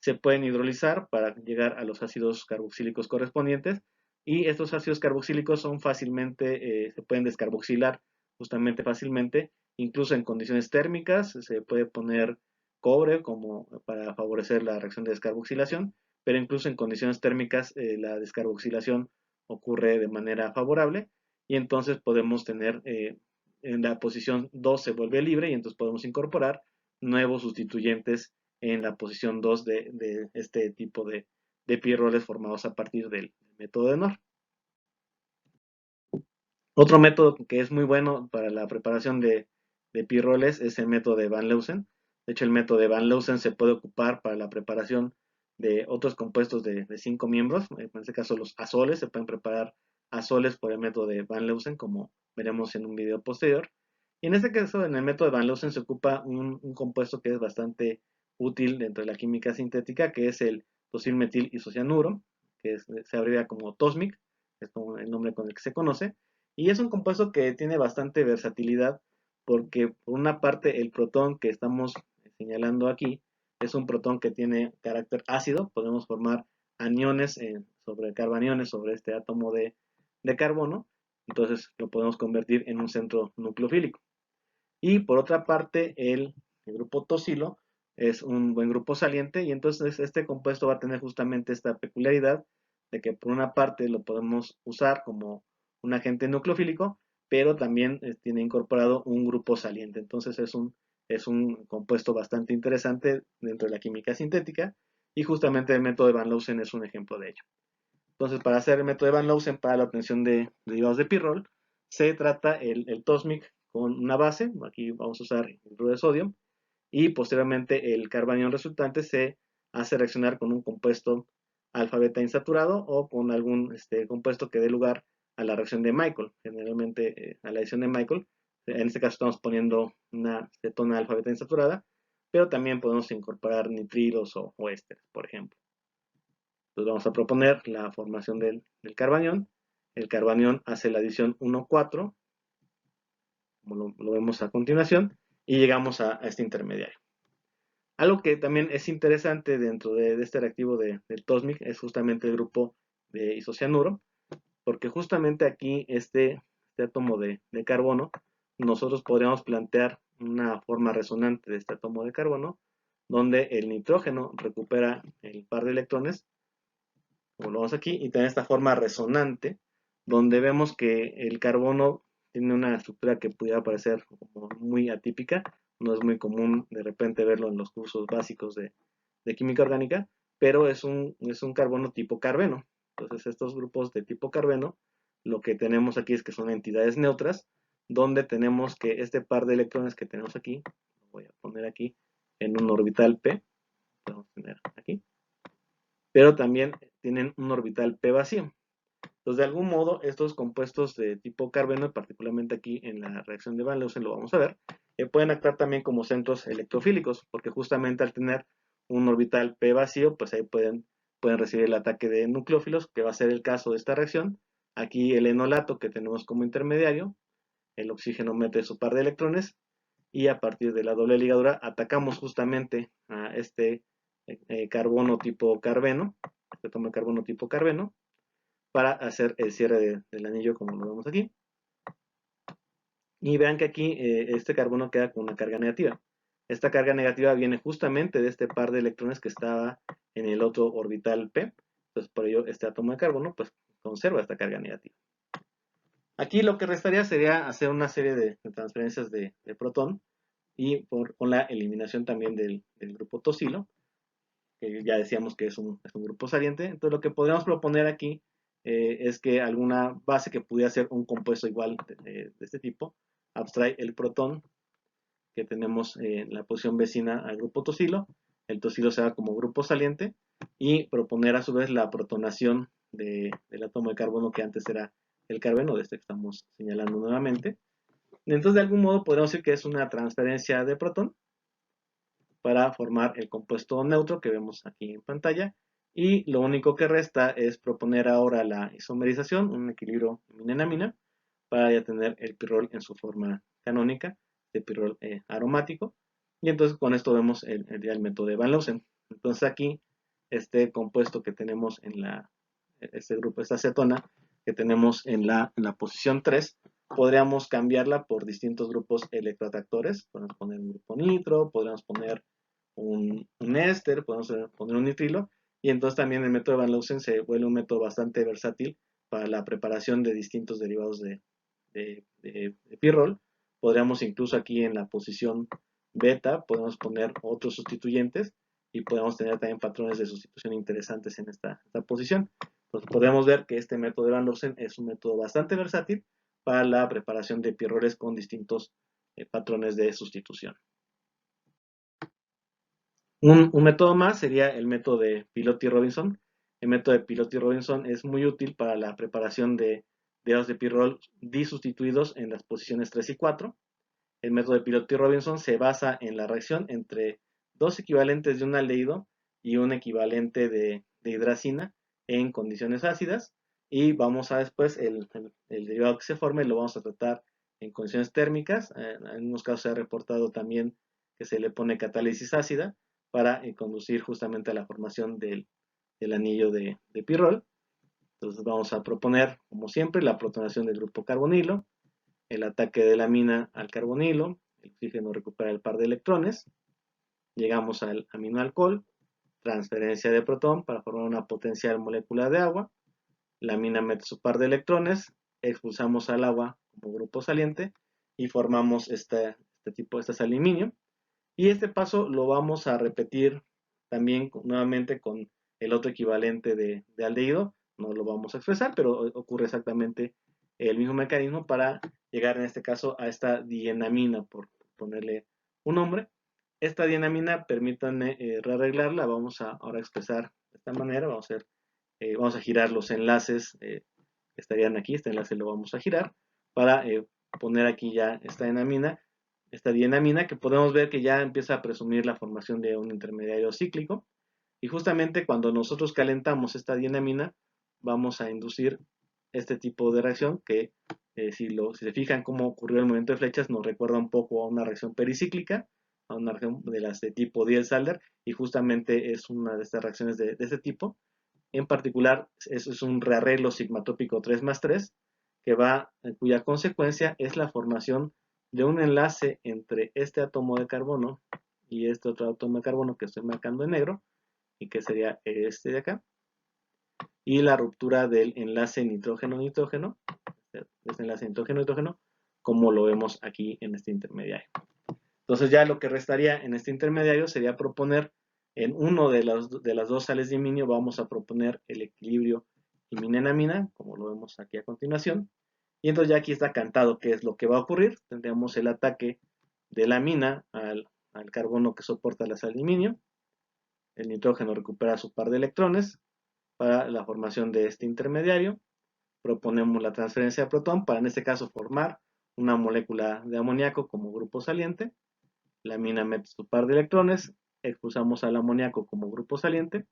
se pueden hidrolizar para llegar a los ácidos carboxílicos correspondientes y estos ácidos carboxílicos son fácilmente, se pueden descarboxilar justamente fácilmente, incluso en condiciones térmicas se puede poner cobre como para favorecer la reacción de descarboxilación, pero incluso en condiciones térmicas la descarboxilación ocurre de manera favorable y entonces podemos tener en la posición 2 se vuelve libre y entonces podemos incorporar nuevos sustituyentes en la posición 2 de este tipo de pirroles formados a partir del método de NOR. Otro método que es muy bueno para la preparación de pirroles es el método de Van Leusen. De hecho, el método de Van Leusen se puede ocupar para la preparación de otros compuestos de 5 miembros. En este caso, los azoles. Se pueden preparar azoles por el método de Van Leusen, como veremos en un video posterior. Y en este caso, en el método de Van Leusen se ocupa un compuesto que es bastante útil dentro de la química sintética, que es el tosilmetil isocianuro, que se abrevia como TOSMIC, es como el nombre con el que se conoce. Y es un compuesto que tiene bastante versatilidad porque por una parte el protón que estamos señalando aquí es un protón que tiene carácter ácido, podemos formar aniones sobre carbaniones sobre este átomo de carbono, entonces lo podemos convertir en un centro nucleofílico. Y por otra parte el grupo tosilo es un buen grupo saliente y entonces este compuesto va a tener justamente esta peculiaridad de que por una parte lo podemos usar como un agente nucleofílico, pero también tiene incorporado un grupo saliente. Entonces es un compuesto bastante interesante dentro de la química sintética y justamente el método de Van Leusen es un ejemplo de ello. Entonces, para hacer el método de Van Leusen para la obtención de derivados de pirrol, se trata el TOSMIC con una base, aquí vamos a usar hidruro de sodio, y posteriormente el carbanión resultante se hace reaccionar con un compuesto alfa beta insaturado o con algún compuesto que dé lugar a la reacción de Michael, generalmente a la adición de Michael. En este caso estamos poniendo una cetona alfa beta insaturada, pero también podemos incorporar nitrilos o ésteres, por ejemplo. Entonces vamos a proponer la formación del carbanión. El carbanión hace la adición 1,4, como lo vemos a continuación, y llegamos a este intermediario. Algo que también es interesante dentro de este reactivo de Tozmic es justamente el grupo de isocianuro, porque justamente aquí este átomo de carbono, nosotros podríamos plantear una forma resonante de este átomo de carbono, donde el nitrógeno recupera el par de electrones, como lo vemos aquí, y tiene esta forma resonante, donde vemos que el carbono tiene una estructura que pudiera parecer como muy atípica, no es muy común de repente verlo en los cursos básicos de química orgánica, pero es un carbono tipo carbeno. Entonces estos grupos de tipo carbeno, lo que tenemos aquí es que son entidades neutras, donde tenemos que este par de electrones que tenemos aquí, lo voy a poner aquí en un orbital p, podemos tener aquí, pero también tienen un orbital p vacío. Entonces, de algún modo, estos compuestos de tipo carbeno, particularmente aquí en la reacción de Van Leusen lo vamos a ver, pueden actuar también como centros electrofílicos, porque justamente al tener un orbital p vacío, pues ahí pueden recibir el ataque de nucleófilos, que va a ser el caso de esta reacción. Aquí el enolato que tenemos como intermediario, el oxígeno mete su par de electrones, y a partir de la doble ligadura atacamos justamente a este carbono tipo carbeno, este átomo de carbono tipo carbeno, para hacer el cierre del anillo como lo vemos aquí. Y vean que aquí este carbono queda con una carga negativa. Esta carga negativa viene justamente de este par de electrones que estaba en el otro orbital p. Entonces por ello este átomo de carbono pues conserva esta carga negativa. Aquí lo que restaría sería hacer una serie de transferencias de protón y con la eliminación también del grupo tosilo, que ya decíamos que es un grupo saliente. Entonces lo que podríamos proponer aquí es que alguna base que pudiera ser un compuesto igual de este tipo, abstrae el protón que tenemos en la posición vecina al grupo tosilo, el tosilo se da como grupo saliente, y proponer a su vez la protonación del átomo de carbono que antes era el carbeno, de este que estamos señalando nuevamente. Entonces de algún modo podríamos decir que es una transferencia de protón para formar el compuesto neutro que vemos aquí en pantalla, y lo único que resta es proponer ahora la isomerización, un equilibrio amina-amina, para ya tener el pirrol en su forma canónica de pirrol aromático, y entonces con esto vemos el método de Van Leusen. Entonces aquí este compuesto que tenemos en este grupo, esta acetona que tenemos en la posición 3, podríamos cambiarla por distintos grupos electroatractores. Podemos poner un grupo nitro, podríamos poner un éster, podemos poner un nitrilo, y entonces también el método de Van Leusen se vuelve un método bastante versátil para la preparación de distintos derivados de pirrol. Podríamos incluso aquí en la posición beta, podemos poner otros sustituyentes y podemos tener también patrones de sustitución interesantes en esta posición. Entonces podemos ver que este método de Van Leusen es un método bastante versátil para la preparación de pirroles con distintos patrones de sustitución. Un método más sería el método de Piloty-Robinson. El método de Piloty-Robinson es muy útil para la preparación de derivados de pirrol disustituidos en las posiciones 3 y 4. El método de Piloty-Robinson se basa en la reacción entre dos equivalentes de un aldehído y un equivalente de hidracina en condiciones ácidas, y vamos a después el derivado que se forme lo vamos a tratar en condiciones térmicas. En unos casos se ha reportado también que se le pone catálisis ácida para conducir justamente a la formación del anillo de pirrol. Entonces vamos a proponer, como siempre, la protonación del grupo carbonilo, el ataque de la amina al carbonilo, el oxígeno recupera el par de electrones, llegamos al aminoalcohol, transferencia de protón para formar una potencial molécula de agua, la amina mete su par de electrones, expulsamos al agua como grupo saliente y formamos este aluminio. Y este paso lo vamos a repetir también nuevamente con el otro equivalente de aldehído. No lo vamos a expresar, pero ocurre exactamente el mismo mecanismo para llegar en este caso a esta dienamina, por ponerle un nombre. Esta dienamina, permítanme rearreglarla, vamos a ahora expresar de esta manera. Vamos a girar los enlaces que estarían aquí. Este enlace lo vamos a girar para poner aquí ya esta dienamina, que podemos ver que ya empieza a presumir la formación de un intermediario cíclico. Y justamente cuando nosotros calentamos esta dienamina, vamos a inducir este tipo de reacción que, si se fijan cómo ocurrió el movimiento de flechas, nos recuerda un poco a una reacción pericíclica, a una reacción de las de tipo Diels-Alder, y justamente es una de estas reacciones de este tipo. En particular, es un rearreglo sigmatópico 3+3, cuya consecuencia es la formación de un enlace entre este átomo de carbono y este otro átomo de carbono que estoy marcando en negro, y que sería este de acá, y la ruptura del enlace nitrógeno-nitrógeno, este enlace nitrógeno-nitrógeno, como lo vemos aquí en este intermediario. Entonces ya lo que restaría en este intermediario sería proponer en uno de las dos sales de iminio, vamos a proponer el equilibrio imina-amina, como lo vemos aquí a continuación. Y entonces ya aquí está cantado qué es lo que va a ocurrir. Tendríamos el ataque de la amina al carbono que soporta la sal de iminio. El nitrógeno recupera su par de electrones para la formación de este intermediario. Proponemos la transferencia de protón para en este caso formar una molécula de amoníaco como grupo saliente. La amina mete su par de electrones, expulsamos al amoníaco como grupo saliente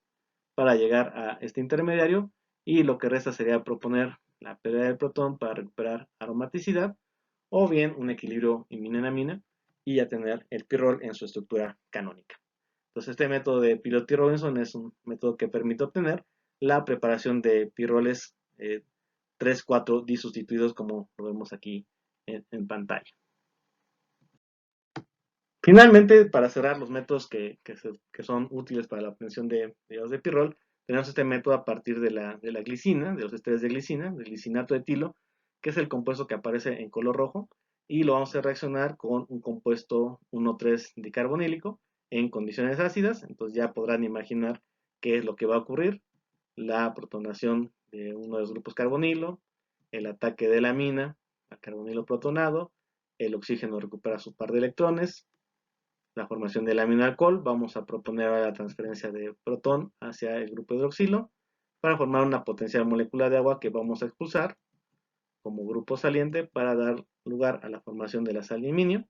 para llegar a este intermediario, y lo que resta sería proponer la pérdida del protón para recuperar aromaticidad, o bien un equilibrio imina-amina y ya tener el pirrol en su estructura canónica. Entonces este método de Piloty-Robinson es un método que permite obtener la preparación de pirroles 3,4 disustituidos, como lo vemos aquí en pantalla. Finalmente, para cerrar los métodos que son útiles para la obtención de iodos de pirrol, tenemos este método a partir de la glicina, de los esteres de glicina, del glicinato de etilo, que es el compuesto que aparece en color rojo, y lo vamos a reaccionar con un compuesto 1,3-dicarbonílico en condiciones ácidas. Entonces ya podrán imaginar qué es lo que va a ocurrir: la protonación de uno de los grupos carbonilo, el ataque de la amina al carbonilo protonado, el oxígeno recupera su par de electrones, la formación del aminoalcohol. Vamos a proponer la transferencia de protón hacia el grupo hidroxilo para formar una potencial molécula de agua que vamos a expulsar como grupo saliente para dar lugar a la formación de la sal de iminio,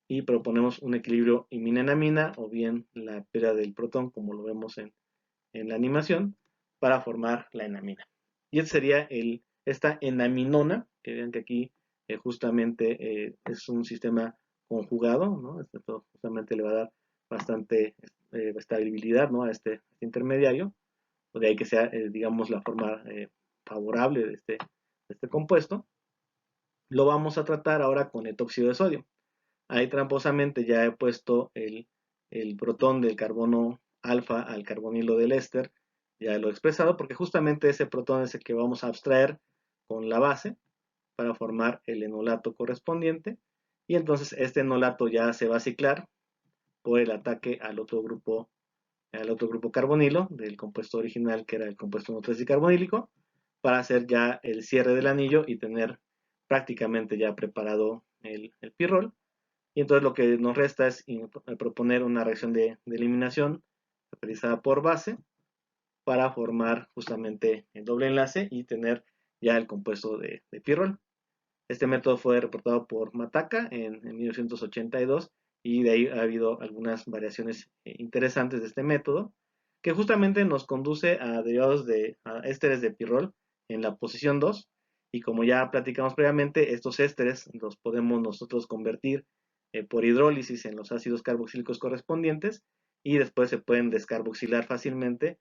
y proponemos un equilibrio imina-amina o bien la pérdida del protón, como lo vemos en la animación, para formar la enamina. Y esta sería esta enaminona, que vean que aquí justamente es un sistema conjugado, ¿no? Esto justamente le va a dar bastante estabilidad, ¿no?, a este intermediario, de ahí que sea, digamos, la forma favorable de este compuesto. Lo vamos a tratar ahora con etóxido de sodio. Ahí tramposamente ya he puesto el protón del carbono alfa al carbonilo del éster, ya lo he expresado, porque justamente ese protón es el que vamos a abstraer con la base para formar el enolato correspondiente, y entonces este enolato ya se va a ciclar por el ataque al otro grupo carbonilo del compuesto original, que era el compuesto 1,3-dicarbonílico, para hacer ya el cierre del anillo y tener prácticamente ya preparado el pirrol. Y entonces lo que nos resta es proponer una reacción de eliminación realizada por base para formar justamente el doble enlace y tener ya el compuesto de pirrol. Este método fue reportado por Mataka en 1982, y de ahí ha habido algunas variaciones interesantes de este método, que justamente nos conduce a derivados a ésteres de pirrol en la posición 2, y como ya platicamos previamente, estos ésteres los podemos nosotros convertir por hidrólisis en los ácidos carboxílicos correspondientes, y después se pueden descarboxilar fácilmente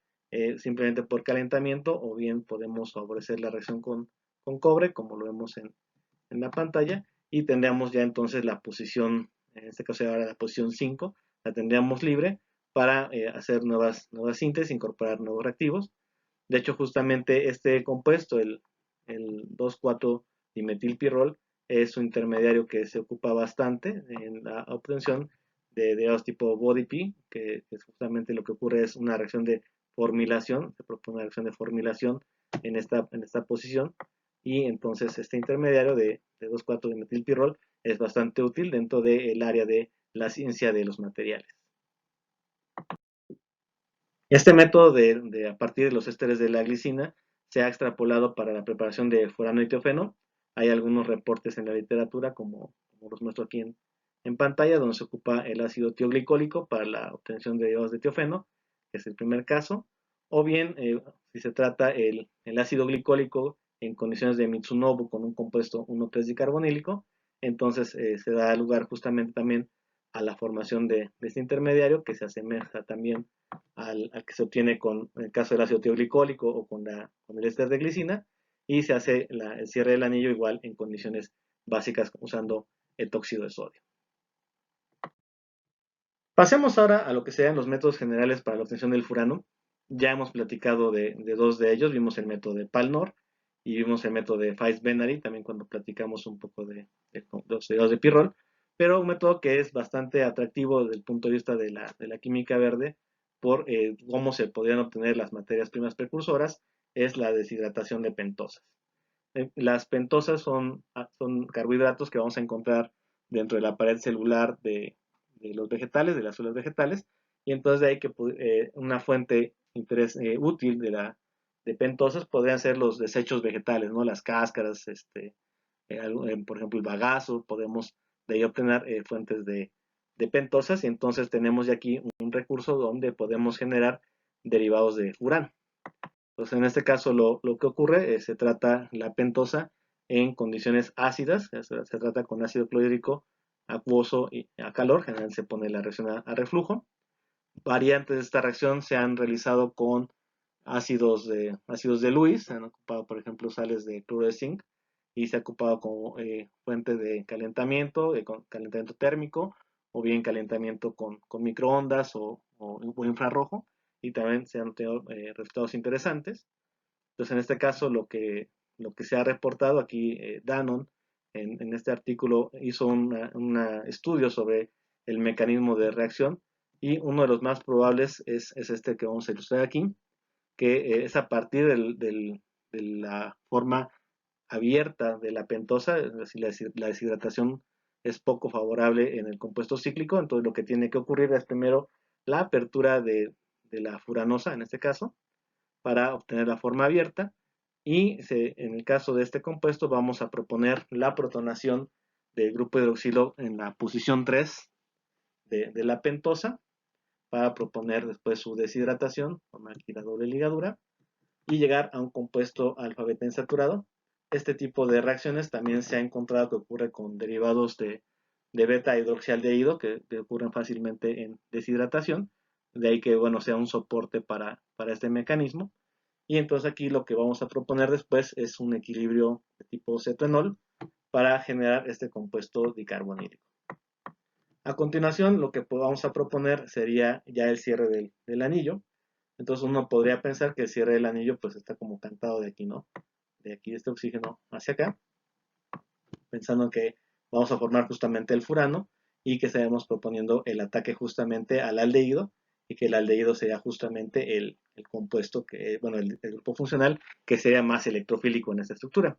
simplemente por calentamiento, o bien podemos favorecer la reacción con cobre, como lo vemos en la pantalla, y tendríamos ya entonces la posición, en este caso ahora la posición 5, la tendríamos libre para hacer nuevas síntesis, incorporar nuevos reactivos. De hecho, justamente este compuesto, el 2,4-dimetilpirrol, es un intermediario que se ocupa bastante en la obtención de derivados tipo BODIPY, que justamente lo que ocurre es una reacción de formilación, se propone una reacción de formilación en esta posición, y entonces este intermediario de 2,4-dimetilpirrol es bastante útil dentro del área de la ciencia de los materiales. Este método a partir de los ésteres de la glicina se ha extrapolado para la preparación de furano y tiofeno. Hay algunos reportes en la literatura, como los muestro aquí en pantalla, donde se ocupa el ácido tioglicólico para la obtención de derivados de tiofeno, que es el primer caso, o bien si se trata el ácido glicólico en condiciones de Mitsunobu con un compuesto 1,3-dicarbonílico, entonces se da lugar justamente también a la formación de este intermediario que se asemeja también al que se obtiene con el caso del ácido tioglicólico o con el éster de glicina, y se hace el cierre del anillo igual en condiciones básicas usando etóxido de sodio. Pasemos ahora a lo que sean los métodos generales para la obtención del furano. Ya hemos platicado de dos de ellos, vimos el método de Palnor y vimos el método de Faes-Benary, también cuando platicamos un poco de los derivados de pirrol, pero un método que es bastante atractivo desde el punto de vista de la química verde por cómo se podrían obtener las materias primas precursoras, es la deshidratación de pentosas. Las pentosas son carbohidratos que vamos a encontrar dentro de la pared celular de los vegetales, de las células vegetales, y entonces de ahí que una fuente útil de pentosas podrían ser los desechos vegetales, ¿no? Las cáscaras, por ejemplo el bagazo, podemos de ahí obtener fuentes de pentosas, y entonces tenemos ya aquí un recurso donde podemos generar derivados de furano. Entonces, en este caso lo que ocurre es se trata la pentosa en condiciones ácidas, se trata con ácido clorhídrico acuoso y a calor, generalmente se pone la reacción a reflujo. Variantes de esta reacción se han realizado con ácidos de Lewis, se han ocupado por ejemplo sales de cloruro de zinc y se ha ocupado como fuente de calentamiento, con calentamiento térmico o bien calentamiento con microondas o infrarrojo, y también se han obtenido resultados interesantes. Entonces, en este caso, lo que se ha reportado aquí, Danone, en este artículo, hizo un estudio sobre el mecanismo de reacción, y uno de los más probables es este que vamos a ilustrar aquí, que es a partir de la forma abierta de la pentosa, es decir, la deshidratación es poco favorable en el compuesto cíclico, entonces lo que tiene que ocurrir es primero la apertura de la furanosa, en este caso, para obtener la forma abierta, y en el caso de este compuesto vamos a proponer la protonación del grupo hidroxilo en la posición 3 de la pentosa para proponer después su deshidratación, formar aquí la doble ligadura y llegar a un compuesto alfa-beta insaturado. Este tipo de reacciones también se ha encontrado que ocurre con derivados de beta hidroxialdehído que ocurren fácilmente en deshidratación, de ahí que bueno sea un soporte para este mecanismo. Y entonces aquí lo que vamos a proponer después es un equilibrio de tipo cetonol para generar este compuesto dicarbonílico. A continuación, lo que vamos a proponer sería ya el cierre del anillo. Entonces uno podría pensar que el cierre del anillo pues está como cantado de aquí, ¿no? De aquí este oxígeno hacia acá, pensando que vamos a formar justamente el furano y que estaremos proponiendo el ataque justamente al aldehído, y que el aldehído sería justamente el compuesto bueno, el grupo funcional que sería más electrofílico en esta estructura.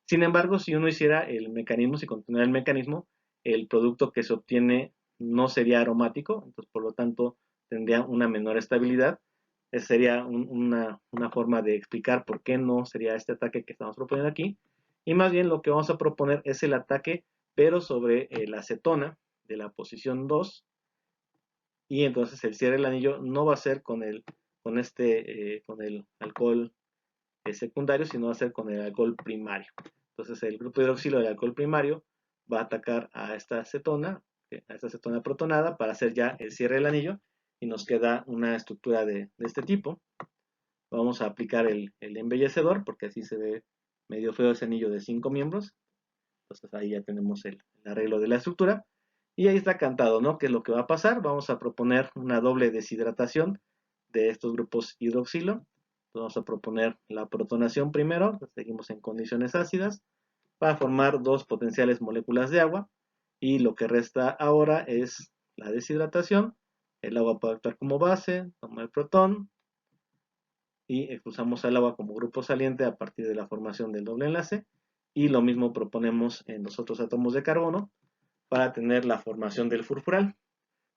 Sin embargo, si uno hiciera el mecanismo, si continuara el mecanismo, el producto que se obtiene no sería aromático, entonces por lo tanto tendría una menor estabilidad. Esa sería una forma de explicar por qué no sería este ataque que estamos proponiendo aquí. Y más bien lo que vamos a proponer es el ataque, pero sobre la acetona de la posición 2, y entonces el cierre del anillo no va a ser con el alcohol secundario, sino va a ser con el alcohol primario. Entonces el grupo hidroxilo del alcohol primario va a atacar a esta acetona protonada para hacer ya el cierre del anillo, y nos queda una estructura de este tipo. Vamos a aplicar el embellecedor porque así se ve medio feo ese anillo de 5 miembros. Entonces ahí ya tenemos el arreglo de la estructura. Y ahí está cantado, ¿no? ¿Qué es lo que va a pasar? Vamos a proponer una doble deshidratación de estos grupos hidroxilo. Entonces vamos a proponer la protonación primero, seguimos en condiciones ácidas, para formar dos potenciales moléculas de agua. Y lo que resta ahora es la deshidratación. El agua puede actuar como base, toma el protón, y expulsamos al agua como grupo saliente a partir de la formación del doble enlace, y lo mismo proponemos en los otros átomos de carbono para tener la formación del furfural.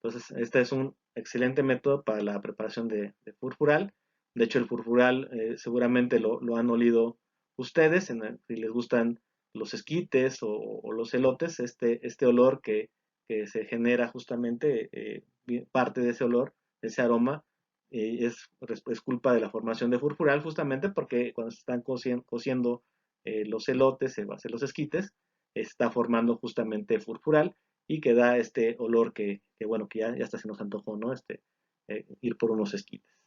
Entonces, este es un excelente método para la preparación de furfural. De hecho, el furfural seguramente lo han olido ustedes, si les gustan los esquites o los elotes, este olor que se genera justamente, parte de ese olor, de ese aroma, es culpa de la formación de furfural, justamente porque cuando se están cociendo los elotes, se va a hacer los esquites, está formando justamente furfural y que da este olor que bueno, que ya hasta se nos antojó, ¿no? Ir por unos esquites.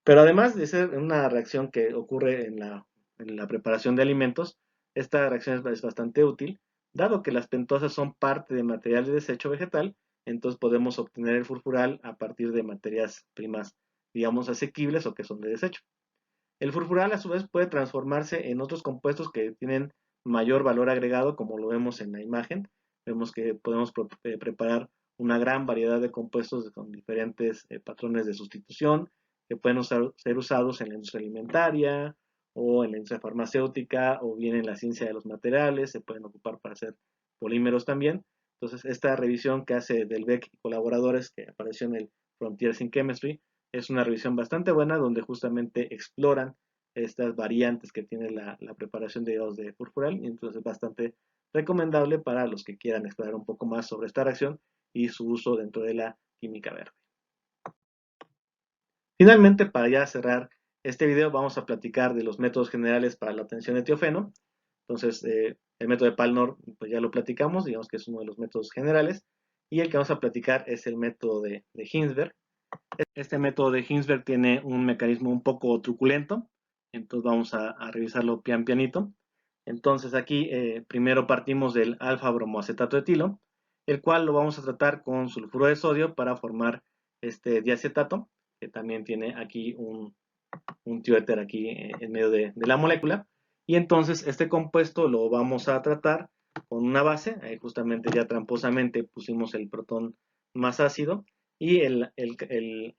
Pero además de ser una reacción que ocurre en la preparación de alimentos, esta reacción es bastante útil, dado que las pentosas son parte de material de desecho vegetal, entonces podemos obtener el furfural a partir de materias primas, digamos, asequibles o que son de desecho. El furfural a su vez puede transformarse en otros compuestos que tienen mayor valor agregado, como lo vemos en la imagen. Vemos que podemos preparar una gran variedad de compuestos con diferentes patrones de sustitución que pueden ser usados en la industria alimentaria o en la industria farmacéutica o bien en la ciencia de los materiales, se pueden ocupar para hacer polímeros también. Entonces, esta revisión que hace Delbecq y colaboradores, que apareció en el Frontiers in Chemistry, es una revisión bastante buena donde justamente exploran estas variantes que tiene la preparación de higos de furfural, y entonces es bastante recomendable para los que quieran explorar un poco más sobre esta reacción y su uso dentro de la química verde. Finalmente, para ya cerrar este video, vamos a platicar de los métodos generales para la obtención de tiofeno. Entonces, el método de Palnor, pues ya lo platicamos, digamos que es uno de los métodos generales, y el que vamos a platicar es el método de Hinsberg. Este método de Hinsberg tiene un mecanismo un poco truculento, entonces vamos a revisarlo pianito. Entonces aquí primero partimos del alfa bromoacetato etilo, el cual lo vamos a tratar con sulfuro de sodio para formar este diacetato, que también tiene aquí un tioéter aquí en medio de la molécula. Y entonces este compuesto lo vamos a tratar con una base, ahí justamente ya tramposamente pusimos el protón más ácido, y el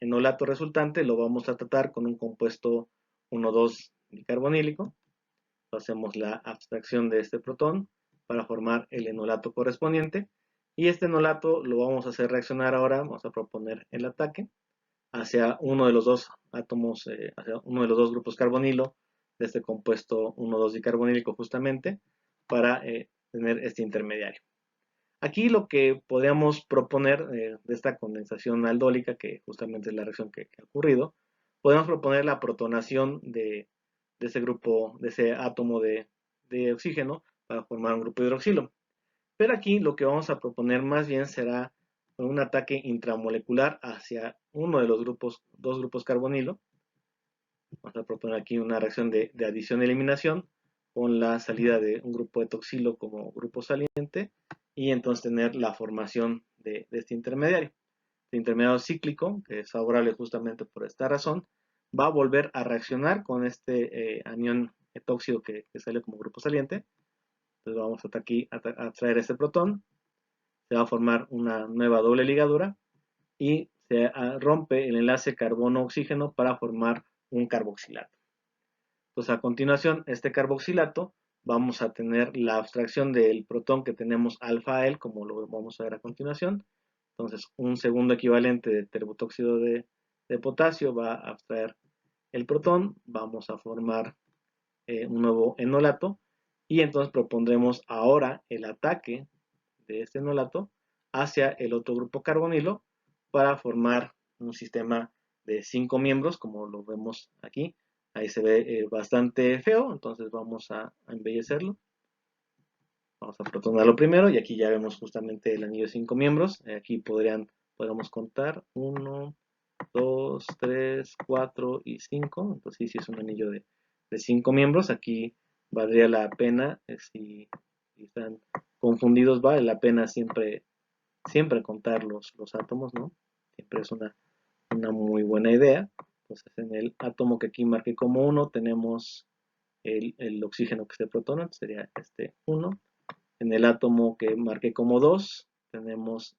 enolato resultante lo vamos a tratar con un compuesto 1,2 bicarbonílico. Hacemos la abstracción de este protón para formar el enolato correspondiente, y este enolato lo vamos a hacer reaccionar ahora, vamos a proponer el ataque hacia uno de los dos átomos, hacia uno de los dos grupos carbonilo de este compuesto 1,2 dicarbonílico justamente para tener este intermediario. Aquí lo que podríamos proponer de esta condensación aldólica, que justamente es la reacción que ha ocurrido, podemos proponer la protonación de ese grupo, de ese átomo de oxígeno para formar un grupo hidroxilo. Pero aquí lo que vamos a proponer más bien será un ataque intramolecular hacia uno de los grupos, dos grupos carbonilo. Vamos a proponer aquí una reacción de adición-eliminación con la salida de un grupo de toxilo como grupo saliente y entonces tener la formación de este intermediario. Este intermediario cíclico, que es favorable justamente por esta razón, va a volver a reaccionar con este anión etóxido que sale como grupo saliente. Entonces vamos hasta aquí a traer este protón, se va a formar una nueva doble ligadura y se rompe el enlace carbono-oxígeno para formar un carboxilato. Entonces a continuación, este carboxilato, vamos a tener la abstracción del protón que tenemos alfa a él, como lo vamos a ver a continuación. Entonces un segundo equivalente de terbotóxido de potasio va a abstraer el protón, vamos a formar un nuevo enolato y entonces propondremos ahora el ataque de este enolato hacia el otro grupo carbonilo para formar un sistema de 5 miembros, como lo vemos aquí. Ahí se ve bastante feo, entonces vamos a embellecerlo. Vamos a protonarlo primero y aquí ya vemos justamente el anillo de 5 miembros. Aquí podríamos contar 1, 2, 3, 4 y 5. Entonces sí es un anillo de 5 miembros. Aquí valdría la pena, si están confundidos, vale la pena siempre contar los átomos, ¿no? Siempre es una muy buena idea. Entonces en el átomo que aquí marqué como 1 tenemos el oxígeno que se protona, sería este 1. En el átomo que marqué como 2 tenemos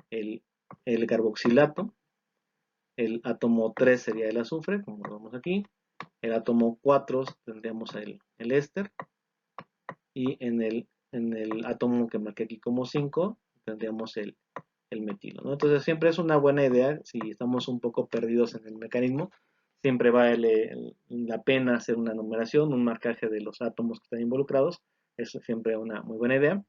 el carboxilato. El átomo 3 sería el azufre, como lo vemos aquí. El átomo 4 tendríamos el éster. Y en el átomo que marqué aquí como 5 tendríamos el metilo, ¿no? Entonces siempre es una buena idea, si estamos un poco perdidos en el mecanismo, siempre vale la pena hacer una numeración, un marcaje de los átomos que están involucrados, es siempre una muy buena idea.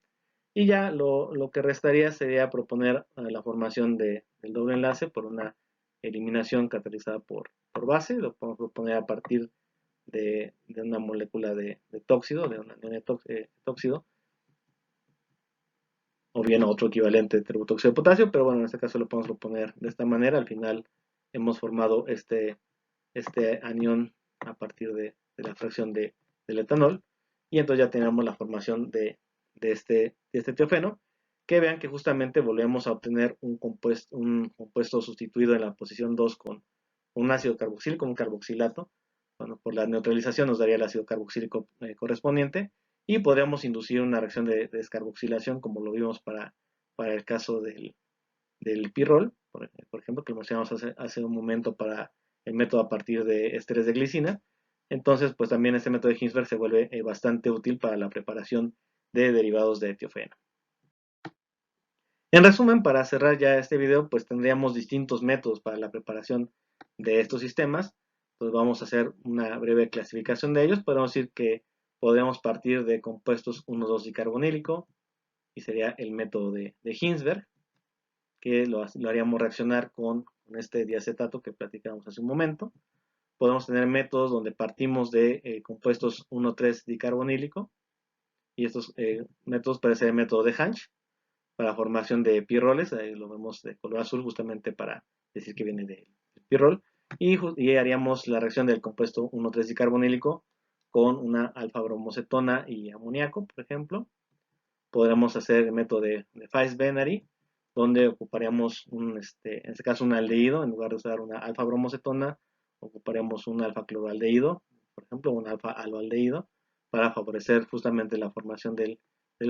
Y ya lo que restaría sería proponer la formación del doble enlace por una eliminación catalizada por base. Lo podemos proponer a partir de una molécula de tóxido, de un anión tóxido, o bien otro equivalente de tributóxido de potasio, pero bueno, en este caso lo podemos proponer de esta manera. Al final hemos formado este anión a partir de la fracción del etanol, y entonces ya tenemos la formación de este tiofeno, que vean que justamente volvemos a obtener un compuesto sustituido en la posición 2 con un ácido carboxílico, un carboxilato. Bueno, por la neutralización nos daría el ácido carboxílico correspondiente, y podríamos inducir una reacción de descarboxilación, como lo vimos para el caso del pirrol, por ejemplo, que lo mencionamos hace un momento para el método a partir de esteres de glicina. Entonces, pues también este método de Hinsberg se vuelve bastante útil para la preparación de derivados de etiofeno. En resumen, para cerrar ya este video, pues tendríamos distintos métodos para la preparación de estos sistemas. Pues vamos a hacer una breve clasificación de ellos. Podemos decir que podemos partir de compuestos 1,2-dicarbonílico, y sería el método de Hinsberg, que lo haríamos reaccionar con este diacetato que platicamos hace un momento. Podemos tener métodos donde partimos de compuestos 1,3-dicarbonílico, y estos métodos pueden ser el método de Hansch para formación de pirroles. Ahí lo vemos de color azul justamente para decir que viene del pirrol, y haríamos la reacción del compuesto 1,3-dicarbonílico con una alfa-bromocetona y amoníaco, por ejemplo. Podríamos hacer el método de Weiss-Benary, donde ocuparíamos en este caso un aldehído. En lugar de usar una alfa-bromocetona, ocuparíamos un alfa-cloroaldehído, por ejemplo, un alfa-aloaldehído, para favorecer justamente la formación del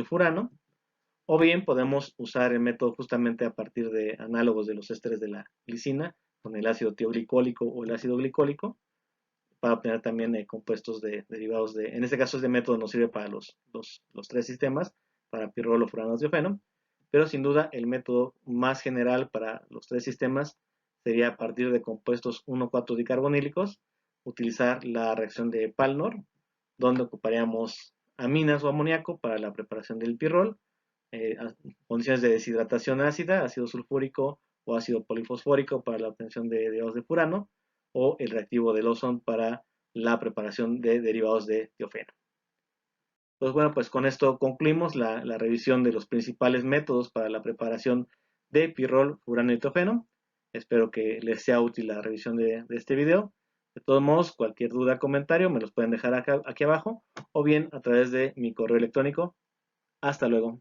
furano. O bien podemos usar el método justamente a partir de análogos de los ésteres de la glicina, con el ácido tioglicólico o el ácido glicólico, para obtener también compuestos derivados de, en este caso este método nos sirve para los tres sistemas, para pirrol o furano diofeno, pero sin duda el método más general para los tres sistemas sería a partir de compuestos 1,4-dicarbonílicos, utilizar la reacción de Palnor, donde ocuparíamos aminas o amoníaco para la preparación del pirrol, condiciones de deshidratación ácida, ácido sulfúrico o ácido polifosfórico para la obtención de derivados de furano, o el reactivo de Lawson para la preparación de derivados de tiofeno. Pues bueno, pues con esto concluimos la revisión de los principales métodos para la preparación de pirrol, furano y tiofeno. Espero que les sea útil la revisión de este video. De todos modos, cualquier duda, comentario, me los pueden dejar aquí abajo, o bien a través de mi correo electrónico. Hasta luego.